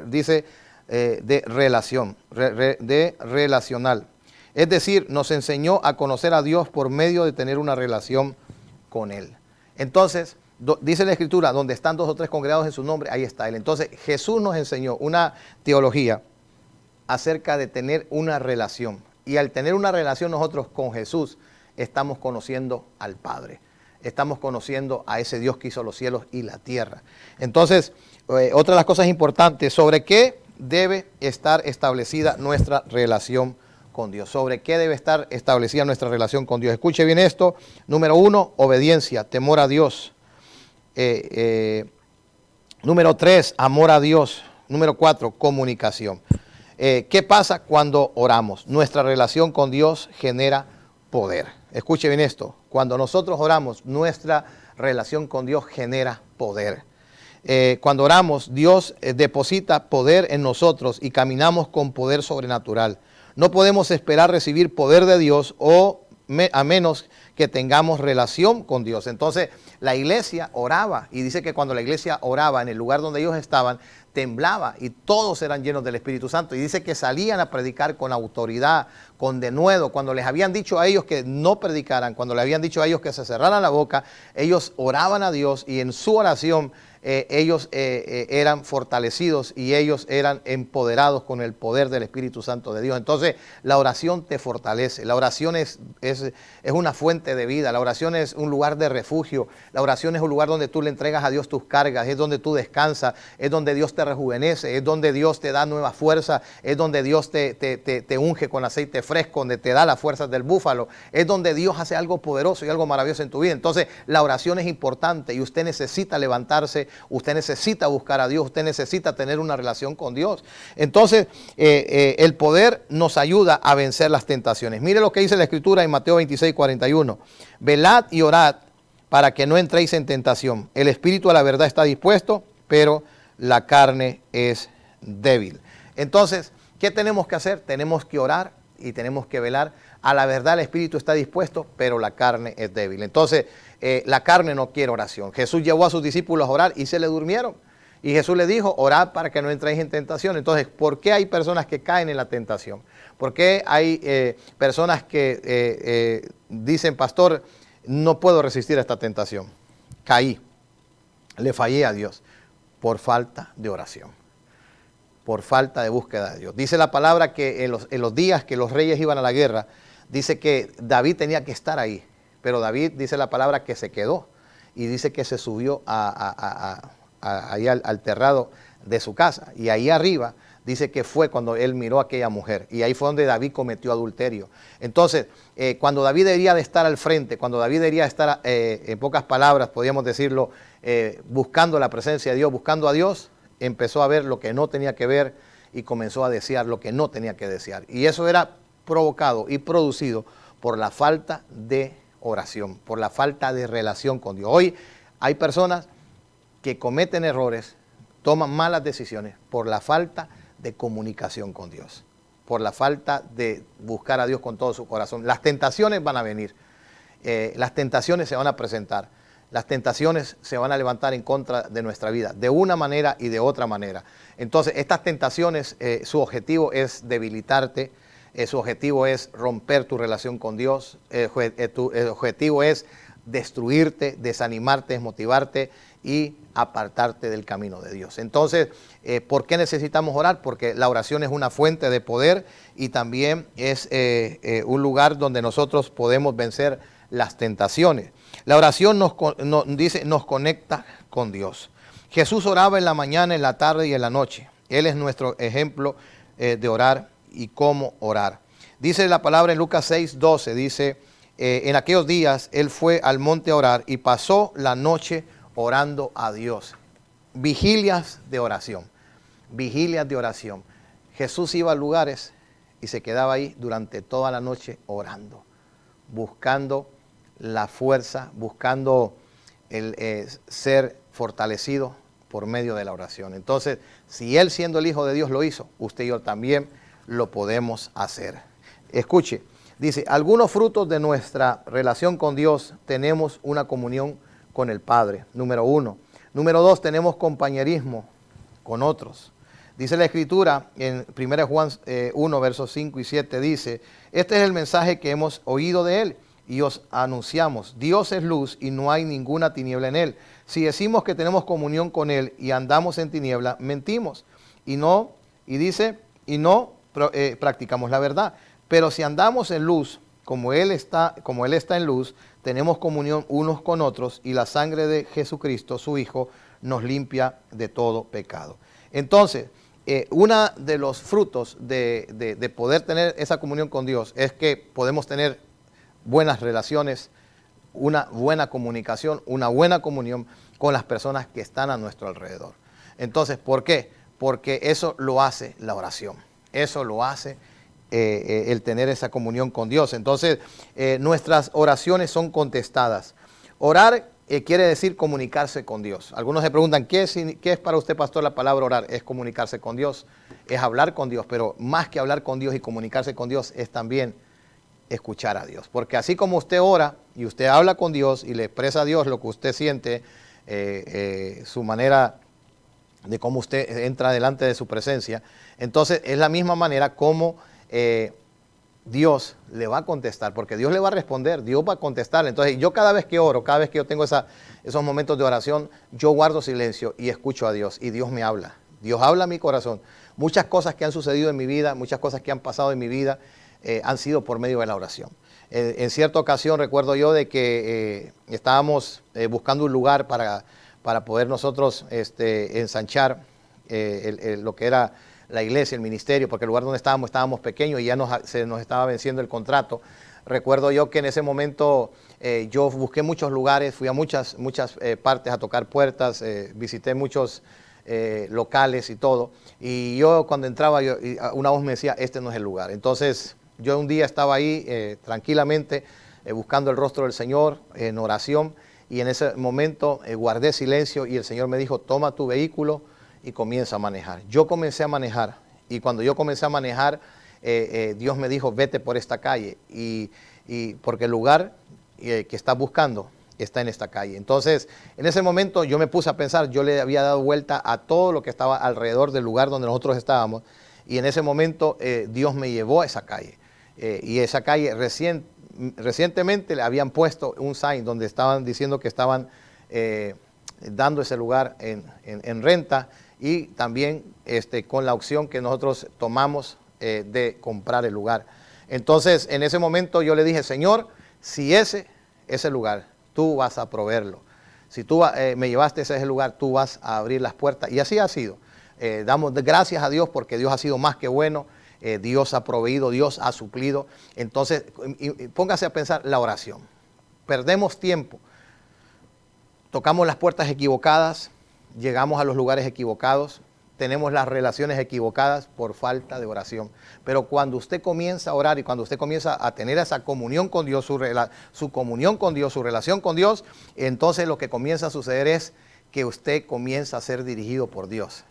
dice, de relación, de relacional. Es decir, nos enseñó a conocer a Dios por medio de tener una relación con Él. Entonces, dice la Escritura, donde están 2 o 3 congregados en su nombre, ahí está Él. Entonces, Jesús nos enseñó una teología acerca de tener una relación. Y al tener una relación nosotros con Jesús, estamos conociendo al Padre. Estamos conociendo a ese Dios que hizo los cielos y la tierra. Entonces, otra de las cosas importantes, ¿sobre qué debe estar establecida nuestra relación con Dios? ¿Sobre qué debe estar establecida nuestra relación con Dios? Escuche bien esto. Número 1, obediencia, temor a Dios. Número 3, amor a Dios. Número 4, comunicación. ¿Qué pasa cuando oramos? Nuestra relación con Dios genera poder. Escuche bien esto. Cuando nosotros oramos, nuestra relación con Dios genera poder. Cuando oramos, Dios deposita poder en nosotros y caminamos con poder sobrenatural. No podemos esperar recibir poder de Dios a menos que tengamos relación con Dios. Entonces, la iglesia oraba, y dice que cuando la iglesia oraba en el lugar donde ellos estaban, temblaba y todos eran llenos del Espíritu Santo. Y dice que salían a predicar con autoridad, con denuedo. Cuando les habían dicho a ellos que no predicaran, cuando les habían dicho a ellos que se cerraran la boca, ellos oraban a Dios, y en su oración ellos eran fortalecidos y ellos eran empoderados con el poder del Espíritu Santo de Dios. Entonces la oración te fortalece, la oración es una fuente de vida, la oración es un lugar de refugio, la oración es un lugar donde tú le entregas a Dios tus cargas, es donde tú descansas, es donde Dios te rejuvenece, es donde Dios te da nueva fuerza, es donde Dios te unge con aceite fresco, donde te da las fuerzas del búfalo, es donde Dios hace algo poderoso y algo maravilloso en tu vida. Entonces la oración es importante y usted necesita levantarse, usted necesita buscar a Dios, usted necesita tener una relación con Dios. Entonces el poder nos ayuda a vencer las tentaciones. Mire lo que dice la Escritura en Mateo 26:41. Velad y orad para que no entréis en tentación. El espíritu a la verdad está dispuesto, pero la carne es débil. Entonces, ¿qué tenemos que hacer? Tenemos que orar y tenemos que velar. A la verdad el espíritu está dispuesto, pero la carne es débil. Entonces, la carne no quiere oración. Jesús llevó a sus discípulos a orar y se le durmieron. Y Jesús le dijo, orad para que no entréis en tentación. Entonces, ¿por qué hay personas que caen en la tentación? ¿Por qué hay personas que dicen, pastor, no puedo resistir a esta tentación? Caí, le fallé a Dios por falta de oración, por falta de búsqueda de Dios. Dice la palabra que en los días que los reyes iban a la guerra, dice que David tenía que estar ahí, pero David, dice la palabra, que se quedó y dice que se subió ahí al terrado de su casa, y ahí arriba dice que fue cuando él miró a aquella mujer, y ahí fue donde David cometió adulterio. Entonces, cuando David debería de estar al frente, cuando David debería estar, en pocas palabras, podríamos decirlo, buscando la presencia de Dios, buscando a Dios, empezó a ver lo que no tenía que ver y comenzó a desear lo que no tenía que desear. Y eso era provocado y producido por la falta de oración, por la falta de relación con Dios. Hoy hay personas que cometen errores, toman malas decisiones por la falta de comunicación con Dios, por la falta de buscar a Dios con todo su corazón. Las tentaciones van a venir, las tentaciones se van a presentar, las tentaciones se van a levantar en contra de nuestra vida, de una manera y de otra manera. Entonces, estas tentaciones, su objetivo es debilitarte, su objetivo es romper tu relación con Dios, el objetivo es destruirte, desanimarte, desmotivarte y apartarte del camino de Dios. Entonces, ¿por qué necesitamos orar? Porque la oración es una fuente de poder y también es un lugar donde nosotros podemos vencer las tentaciones. La oración nos conecta con Dios. Jesús oraba en la mañana, en la tarde y en la noche. Él es nuestro ejemplo de orar y cómo orar. Dice la palabra en Lucas 6:12, dice, en aquellos días él fue al monte a orar y pasó la noche orando a Dios. Vigilias de oración, vigilias de oración. Jesús iba a lugares y se quedaba ahí durante toda la noche orando, buscando la fuerza, buscando el ser fortalecido por medio de la oración. Entonces, si él siendo el Hijo de Dios lo hizo, usted y yo también lo podemos hacer. Escuche, dice, algunos frutos de nuestra relación con Dios: tenemos una comunión con el Padre, número 1. Número 2, tenemos compañerismo con otros. Dice la Escritura en 1 Juan 1, versos 5 y 7, dice, este es el mensaje que hemos oído de él y os anunciamos. Dios es luz y no hay ninguna tiniebla en él. Si decimos que tenemos comunión con él y andamos en tiniebla, mentimos y no practicamos la verdad. Pero si andamos en luz, como él está en luz, tenemos comunión unos con otros y la sangre de Jesucristo, su Hijo, nos limpia de todo pecado. Entonces, uno de los frutos de poder tener esa comunión con Dios es que podemos tener buenas relaciones, una buena comunicación, una buena comunión con las personas que están a nuestro alrededor. Entonces, ¿por qué? Porque eso lo hace la oración, eso lo hace el tener esa comunión con Dios. Entonces, nuestras oraciones son contestadas. Orar quiere decir comunicarse con Dios. Algunos se preguntan, ¿qué es para usted, pastor, la palabra orar? Es comunicarse con Dios, es hablar con Dios, pero más que hablar con Dios y comunicarse con Dios es también escuchar a Dios. Porque así como usted ora y usted habla con Dios y le expresa a Dios lo que usted siente, su manera de cómo usted entra delante de su presencia, entonces es la misma manera como Dios le va a contestar, porque Dios le va a responder, Dios va a contestar. Entonces yo cada vez que oro, cada vez que yo tengo esos momentos de oración, yo guardo silencio y escucho a Dios y Dios me habla. Dios habla a mi corazón. Muchas cosas que han sucedido en mi vida, muchas cosas que han pasado en mi vida han sido por medio de la oración. En cierta ocasión recuerdo yo de que estábamos buscando un lugar para poder nosotros ensanchar lo que era la iglesia, el ministerio, porque el lugar donde estábamos pequeños y ya se nos estaba venciendo el contrato. Recuerdo yo que en ese momento yo busqué muchos lugares, fui a muchas partes a tocar puertas, visité muchos locales y todo. Y yo cuando entraba, una voz me decía, este no es el lugar. Entonces yo un día estaba ahí tranquilamente buscando el rostro del Señor en oración y en ese momento guardé silencio y el Señor me dijo, toma tu vehículo y comienza a manejar. Yo comencé a manejar y cuando yo comencé a manejar, Dios me dijo, vete por esta calle y porque el lugar que estás buscando está en esta calle. Entonces, en ese momento yo me puse a pensar, yo le había dado vuelta a todo lo que estaba alrededor del lugar donde nosotros estábamos y en ese momento Dios me llevó a esa calle. Y esa calle recientemente le habían puesto un sign donde estaban diciendo que estaban dando ese lugar en renta y también con la opción que nosotros tomamos de comprar el lugar. Entonces, en ese momento yo le dije, Señor, si ese lugar, tú vas a proveerlo. Si tú me llevaste a ese lugar, tú vas a abrir las puertas. Y así ha sido. Damos gracias a Dios porque Dios ha sido más que bueno. Dios ha proveído, Dios ha suplido. Entonces, póngase a pensar la oración. Perdemos tiempo. Tocamos las puertas equivocadas, llegamos a los lugares equivocados, tenemos las relaciones equivocadas por falta de oración. Pero cuando usted comienza a orar y cuando usted comienza a tener esa comunión con Dios, su comunión con Dios, su relación con Dios, entonces lo que comienza a suceder es que usted comienza a ser dirigido por Dios.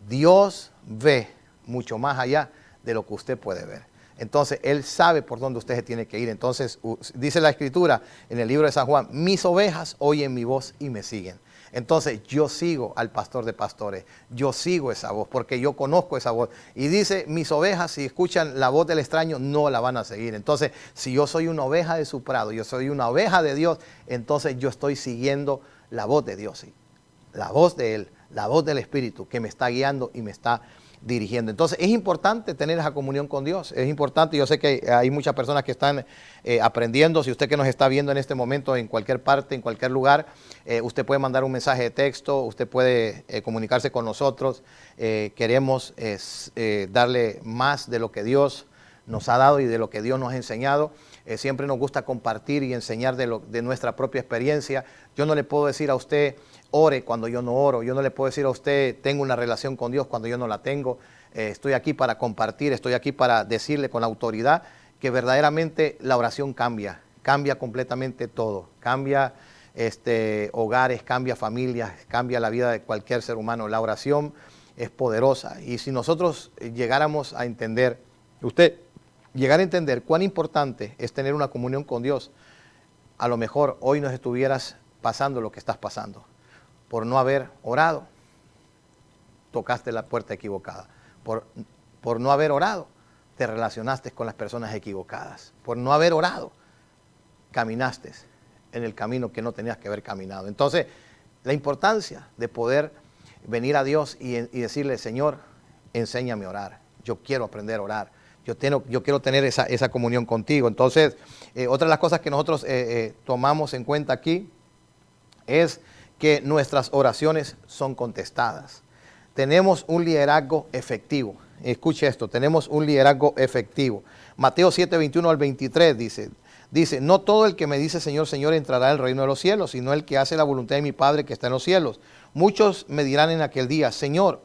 Dios ve mucho más allá de lo que usted puede ver. Entonces, Él sabe por dónde usted se tiene que ir. Entonces, dice la Escritura en el libro de San Juan, mis ovejas oyen mi voz y me siguen. Entonces, yo sigo al pastor de pastores, yo sigo esa voz porque yo conozco esa voz. Y dice, mis ovejas, si escuchan la voz del extraño, no la van a seguir. Entonces, si yo soy una oveja de su prado, yo soy una oveja de Dios, entonces yo estoy siguiendo la voz de Dios, ¿sí? La voz de Él, la voz del Espíritu que me está guiando y me está dirigiendo. Entonces es importante tener esa comunión con Dios, es importante. Yo sé que hay muchas personas que están aprendiendo. Si usted que nos está viendo en este momento en cualquier parte, en cualquier lugar, usted puede mandar un mensaje de texto, usted puede comunicarse con nosotros. Queremos darle más de lo que Dios nos ha dado y de lo que Dios nos ha enseñado. Siempre nos gusta compartir y enseñar de nuestra propia experiencia. Yo no le puedo decir a usted, ore cuando yo no oro. Yo no le puedo decir a usted, tengo una relación con Dios cuando yo no la tengo. Estoy aquí para compartir, estoy aquí para decirle con autoridad que verdaderamente la oración cambia completamente todo. Cambia hogares, cambia familias, cambia la vida de cualquier ser humano. La oración es poderosa. Y si nosotros llegáramos a entender, llegar a entender cuán importante es tener una comunión con Dios, a lo mejor hoy no estuvieras pasando lo que estás pasando. Por no haber orado, tocaste la puerta equivocada. Por no haber orado, te relacionaste con las personas equivocadas. Por no haber orado, caminaste en el camino que no tenías que haber caminado. Entonces, la importancia de poder venir a Dios y decirle, Señor, enséñame a orar. Yo quiero aprender a orar. Yo quiero tener esa comunión contigo. Entonces, otra de las cosas que nosotros tomamos en cuenta aquí es que nuestras oraciones son contestadas. Tenemos un liderazgo efectivo. Escuche esto, tenemos un liderazgo efectivo. Mateo 7, 21 al 23 dice, no todo el que me dice Señor, Señor entrará al reino de los cielos, sino el que hace la voluntad de mi Padre que está en los cielos. Muchos me dirán en aquel día, Señor,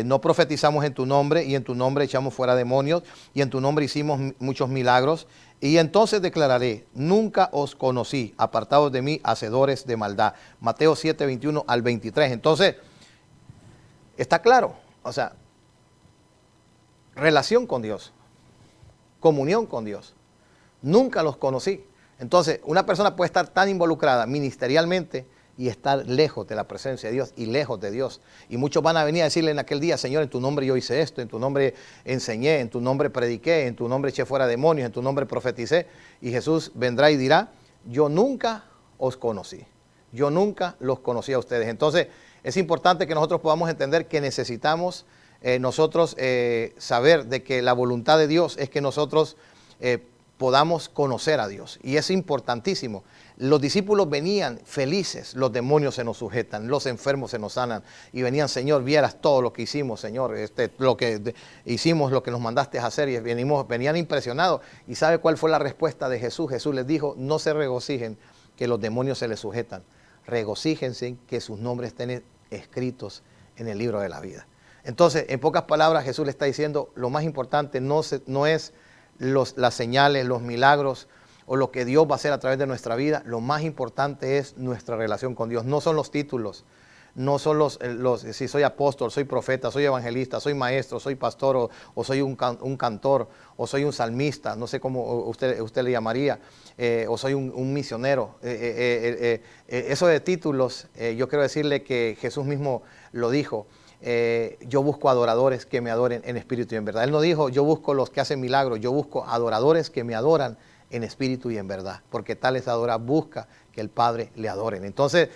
no profetizamos en tu nombre y en tu nombre echamos fuera demonios y en tu nombre hicimos muchos milagros. Y entonces declararé, nunca os conocí, apartados de mí, hacedores de maldad. Mateo 7, 21 al 23. Entonces, está claro, o sea, relación con Dios, comunión con Dios. Nunca los conocí. Entonces, una persona puede estar tan involucrada ministerialmente y estar lejos de la presencia de Dios y lejos de Dios. Y muchos van a venir a decirle en aquel día, Señor, en tu nombre yo hice esto, en tu nombre enseñé, en tu nombre prediqué, en tu nombre eché fuera demonios, en tu nombre profeticé. Y Jesús vendrá y dirá, yo nunca os conocí. Yo nunca los conocí a ustedes. Entonces, es importante que nosotros podamos entender que necesitamos nosotros saber de que la voluntad de Dios es que nosotros podamos conocer a Dios. Y es importantísimo. Los discípulos venían felices, los demonios se nos sujetan, los enfermos se nos sanan. Y venían, Señor, vieras todo lo que hicimos, Señor, lo que hicimos, lo que nos mandaste a hacer. Y venían impresionados. ¿Y sabe cuál fue la respuesta de Jesús? Jesús les dijo, no se regocijen que los demonios se les sujetan. Regocíjense que sus nombres estén escritos en el libro de la vida. Entonces, en pocas palabras, Jesús le está diciendo, lo más importante no es las señales, los milagros o lo que Dios va a hacer a través de nuestra vida. Lo más importante es nuestra relación con Dios. No son los títulos, no son si soy apóstol, soy profeta, soy evangelista, soy maestro, soy pastor o soy un cantor o soy un salmista, no sé cómo usted le llamaría, o soy un misionero. Eso de títulos, yo quiero decirle que Jesús mismo lo dijo. Yo busco adoradores que me adoren en espíritu y en verdad. Él no dijo, yo busco los que hacen milagros, yo busco adoradores que me adoran en espíritu y en verdad, porque tales adoradores busca que el Padre le adoren. Entonces,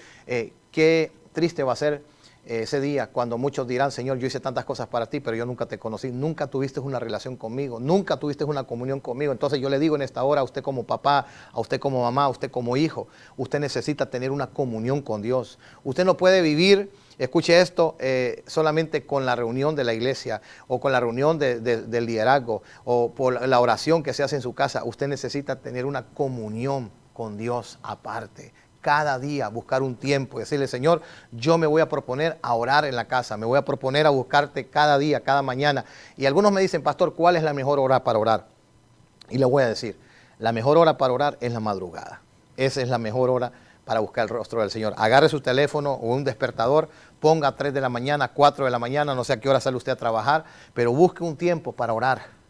qué triste va a ser ese día cuando muchos dirán, Señor, yo hice tantas cosas para ti, pero yo nunca te conocí, nunca tuviste una relación conmigo, nunca tuviste una comunión conmigo. Entonces yo le digo en esta hora a usted como papá, a usted como mamá, a usted como hijo, usted necesita tener una comunión con Dios. Usted no puede vivir, escuche esto, solamente con la reunión de la iglesia o con la reunión del liderazgo o por la oración que se hace en su casa. Usted necesita tener una comunión con Dios aparte. Cada día buscar un tiempo y decirle, Señor, yo me voy a proponer a orar en la casa, me voy a proponer a buscarte cada día, cada mañana. Y algunos me dicen, pastor, ¿cuál es la mejor hora para orar? Y les voy a decir, la mejor hora para orar es la madrugada. Esa es la mejor hora para buscar el rostro del Señor. Agarre su teléfono o un despertador, ponga a 3 de la mañana, 4 de la mañana, no sé a qué hora sale usted a trabajar, pero busque un tiempo para orar.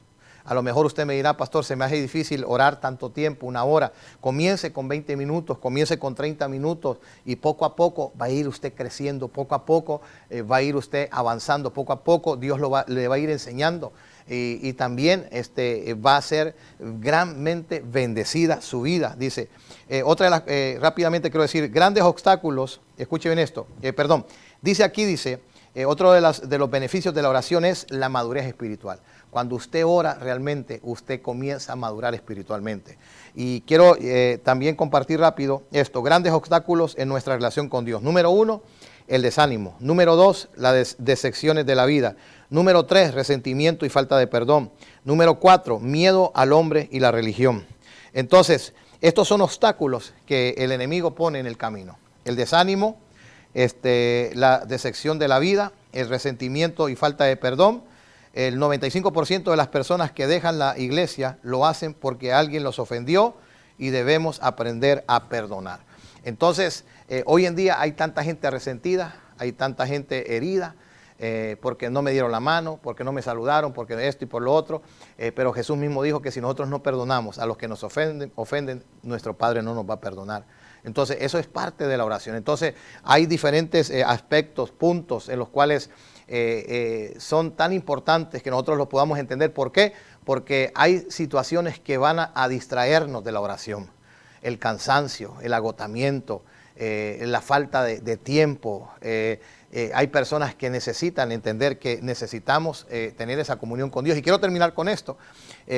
A lo mejor usted me dirá, pastor, se me hace difícil orar tanto tiempo, una hora. Comience con 20 minutos, comience con 30 minutos y poco a poco va a ir usted creciendo, poco a poco va a ir usted avanzando, poco a poco Dios le va a ir enseñando y también va a ser grandemente bendecida su vida. Dice, rápidamente quiero decir, grandes obstáculos, escuchen esto, dice aquí, otro de los beneficios de la oración es la madurez espiritual. Cuando usted ora realmente, usted comienza a madurar espiritualmente. Y quiero también compartir rápido esto, grandes obstáculos en nuestra relación con Dios. Número 1, el desánimo. Número 2, las decepciones de la vida. Número 3, resentimiento y falta de perdón. Número 4, miedo al hombre y la religión. Entonces, estos son obstáculos que el enemigo pone en el camino. El desánimo, la decepción de la vida, el resentimiento y falta de perdón. El 95% de las personas que dejan la iglesia lo hacen porque alguien los ofendió y debemos aprender a perdonar. Entonces, hoy en día hay tanta gente resentida, hay tanta gente herida, porque no me dieron la mano, porque no me saludaron, porque esto y por lo otro. Pero Jesús mismo dijo que si nosotros no perdonamos a los que nos ofenden, nuestro Padre no nos va a perdonar. Entonces, eso es parte de la oración. Entonces, hay diferentes aspectos, puntos en los cuales son tan importantes que nosotros los podamos entender. ¿Por qué? Porque hay situaciones que van a distraernos de la oración. El cansancio, el agotamiento, la falta de tiempo. Hay personas que necesitan entender que necesitamos tener esa comunión con Dios. Y quiero terminar con esto.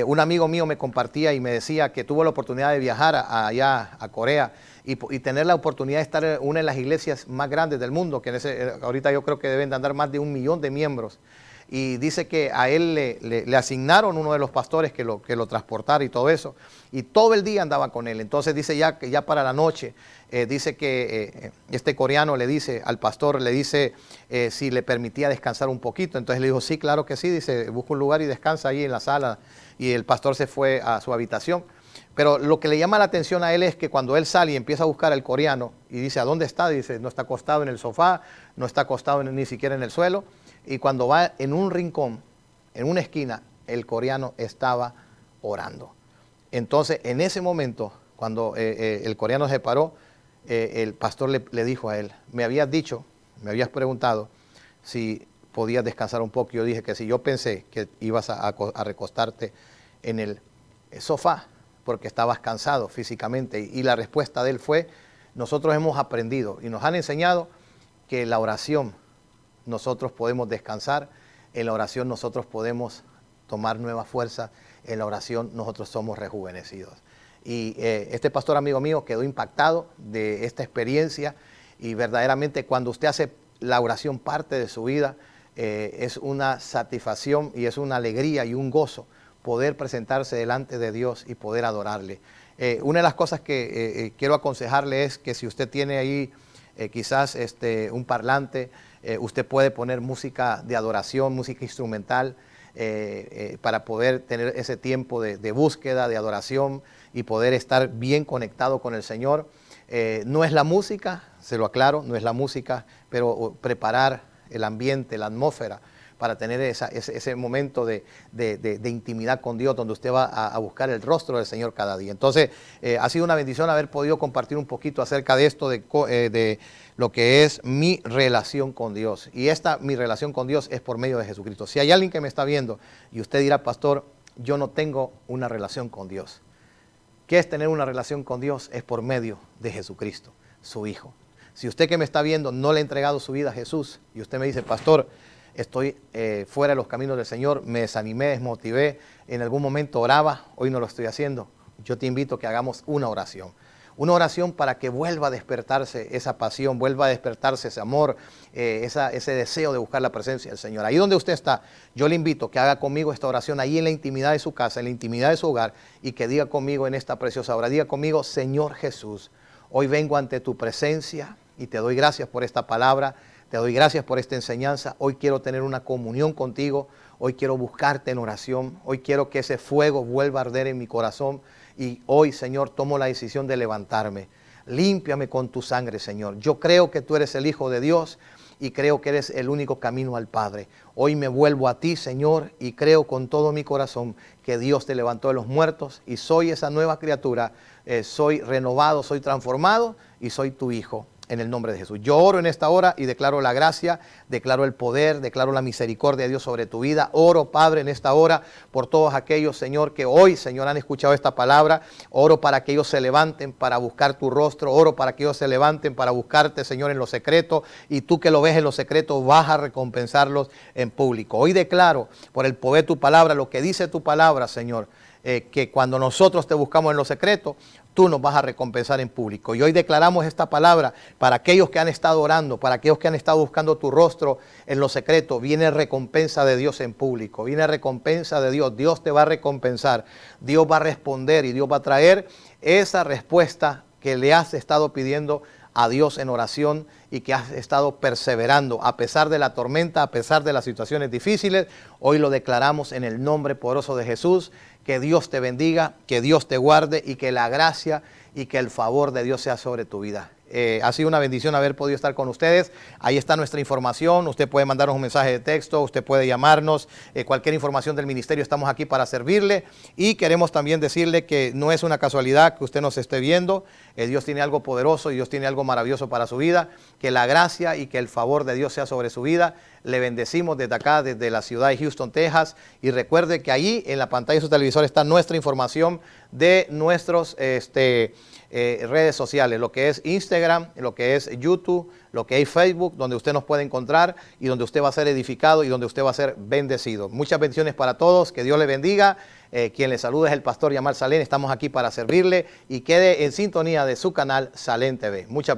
Un amigo mío me compartía y me decía que tuvo la oportunidad de viajar allá a Corea y tener la oportunidad de estar en una de las iglesias más grandes del mundo, que ahorita yo creo que deben de andar más de 1 millón de miembros. Y dice que a él le asignaron uno de los pastores que lo transportara y todo eso. Y todo el día andaba con él. Entonces dice que ya para la noche, dice que este coreano le dice al pastor, le dice si le permitía descansar un poquito. Entonces le dijo, sí, claro que sí. Dice, busca un lugar y descansa ahí en la sala. Y el pastor se fue a su habitación. Pero lo que le llama la atención a él es que cuando él sale y empieza a buscar al coreano y dice, ¿a dónde está? Dice, no está acostado en el sofá, no está acostado ni siquiera en el suelo. Y cuando va en un rincón, en una esquina, el coreano estaba orando. Entonces, en ese momento, cuando el coreano se paró, el pastor le dijo a él, me habías preguntado si podías descansar un poco. Yo dije que si yo pensé que ibas a recostarte en el sofá porque estabas cansado físicamente. Y la respuesta de él fue, nosotros hemos aprendido y nos han enseñado que en la oración nosotros podemos descansar, en la oración nosotros podemos tomar nueva fuerza, en la oración nosotros somos rejuvenecidos. Y este pastor amigo mío quedó impactado de esta experiencia, y verdaderamente cuando usted hace la oración parte de su vida, es una satisfacción y es una alegría y un gozo poder presentarse delante de Dios y poder adorarle. Una de las cosas que quiero aconsejarle es que si usted tiene ahí quizás un parlante, usted puede poner música de adoración, música instrumental, para poder tener ese tiempo de búsqueda, de adoración y poder estar bien conectado con el Señor. No es la música, se lo aclaro, no es la música, pero preparar el ambiente, la atmósfera, para tener ese momento de intimidad con Dios, donde usted va a buscar el rostro del Señor cada día. Entonces, ha sido una bendición haber podido compartir un poquito acerca de esto, de lo que es mi relación con Dios. Y mi relación con Dios es por medio de Jesucristo. Si hay alguien que me está viendo y usted dirá, pastor, yo no tengo una relación con Dios. ¿Qué es tener una relación con Dios? Es por medio de Jesucristo, su Hijo. Si usted que me está viendo no le ha entregado su vida a Jesús y usted me dice, pastor, estoy fuera de los caminos del Señor, me desanimé, desmotivé, en algún momento oraba, hoy no lo estoy haciendo, yo te invito a que hagamos una oración para que vuelva a despertarse esa pasión, vuelva a despertarse ese amor, ese deseo de buscar la presencia del Señor. Ahí donde usted está, yo le invito a que haga conmigo esta oración ahí en la intimidad de su casa, en la intimidad de su hogar, y que diga conmigo en esta preciosa hora, diga conmigo, Señor Jesús, hoy vengo ante tu presencia y te doy gracias por esta palabra, te doy gracias por esta enseñanza. Hoy quiero tener una comunión contigo, hoy quiero buscarte en oración, hoy quiero que ese fuego vuelva a arder en mi corazón. Y hoy, Señor, tomo la decisión de levantarme. Límpiame con tu sangre, Señor. Yo creo que tú eres el Hijo de Dios y creo que eres el único camino al Padre. Hoy me vuelvo a ti, Señor, y creo con todo mi corazón que Dios te levantó de los muertos y soy esa nueva criatura. Soy renovado, soy transformado y soy tu Hijo. En el nombre de Jesús. Yo oro en esta hora y declaro la gracia, declaro el poder, declaro la misericordia de Dios sobre tu vida. Oro, Padre, en esta hora por todos aquellos, Señor, que hoy, Señor, han escuchado esta palabra. Oro para que ellos se levanten para buscar tu rostro. Oro para que ellos se levanten para buscarte, Señor, en lo secreto. Y tú que lo ves en lo secreto vas a recompensarlos en público. Hoy declaro por el poder de tu palabra, lo que dice tu palabra, Señor, que cuando nosotros te buscamos en lo secreto, tú nos vas a recompensar en público. Y hoy declaramos esta palabra para aquellos que han estado orando, para aquellos que han estado buscando tu rostro en lo secreto. Viene recompensa de Dios en público, viene recompensa de Dios. Dios te va a recompensar, Dios va a responder y Dios va a traer esa respuesta que le has estado pidiendo a Dios en oración y que has estado perseverando a pesar de la tormenta, a pesar de las situaciones difíciles. Hoy lo declaramos en el nombre poderoso de Jesús. Que Dios te bendiga, que Dios te guarde y que la gracia y que el favor de Dios sea sobre tu vida. Ha sido una bendición haber podido estar con ustedes. Ahí está nuestra información. Usted puede mandarnos un mensaje de texto, usted puede llamarnos. Cualquier información del ministerio, estamos aquí para servirle. Y queremos también decirle que no es una casualidad que usted nos esté viendo. Dios tiene algo poderoso y Dios tiene algo maravilloso para su vida. Que la gracia y que el favor de Dios sea sobre su vida. Le bendecimos desde acá, desde la ciudad de Houston, Texas. Y recuerde que ahí en la pantalla de su televisor está nuestra información de nuestros redes sociales, lo que es Instagram, lo que es YouTube, lo que es Facebook, donde usted nos puede encontrar y donde usted va a ser edificado y donde usted va a ser bendecido. Muchas bendiciones para todos, que Dios le bendiga. Quien le saluda es el pastor Yamar Salén. Estamos aquí para servirle y quede en sintonía de su canal Salén TV. Muchas bendiciones.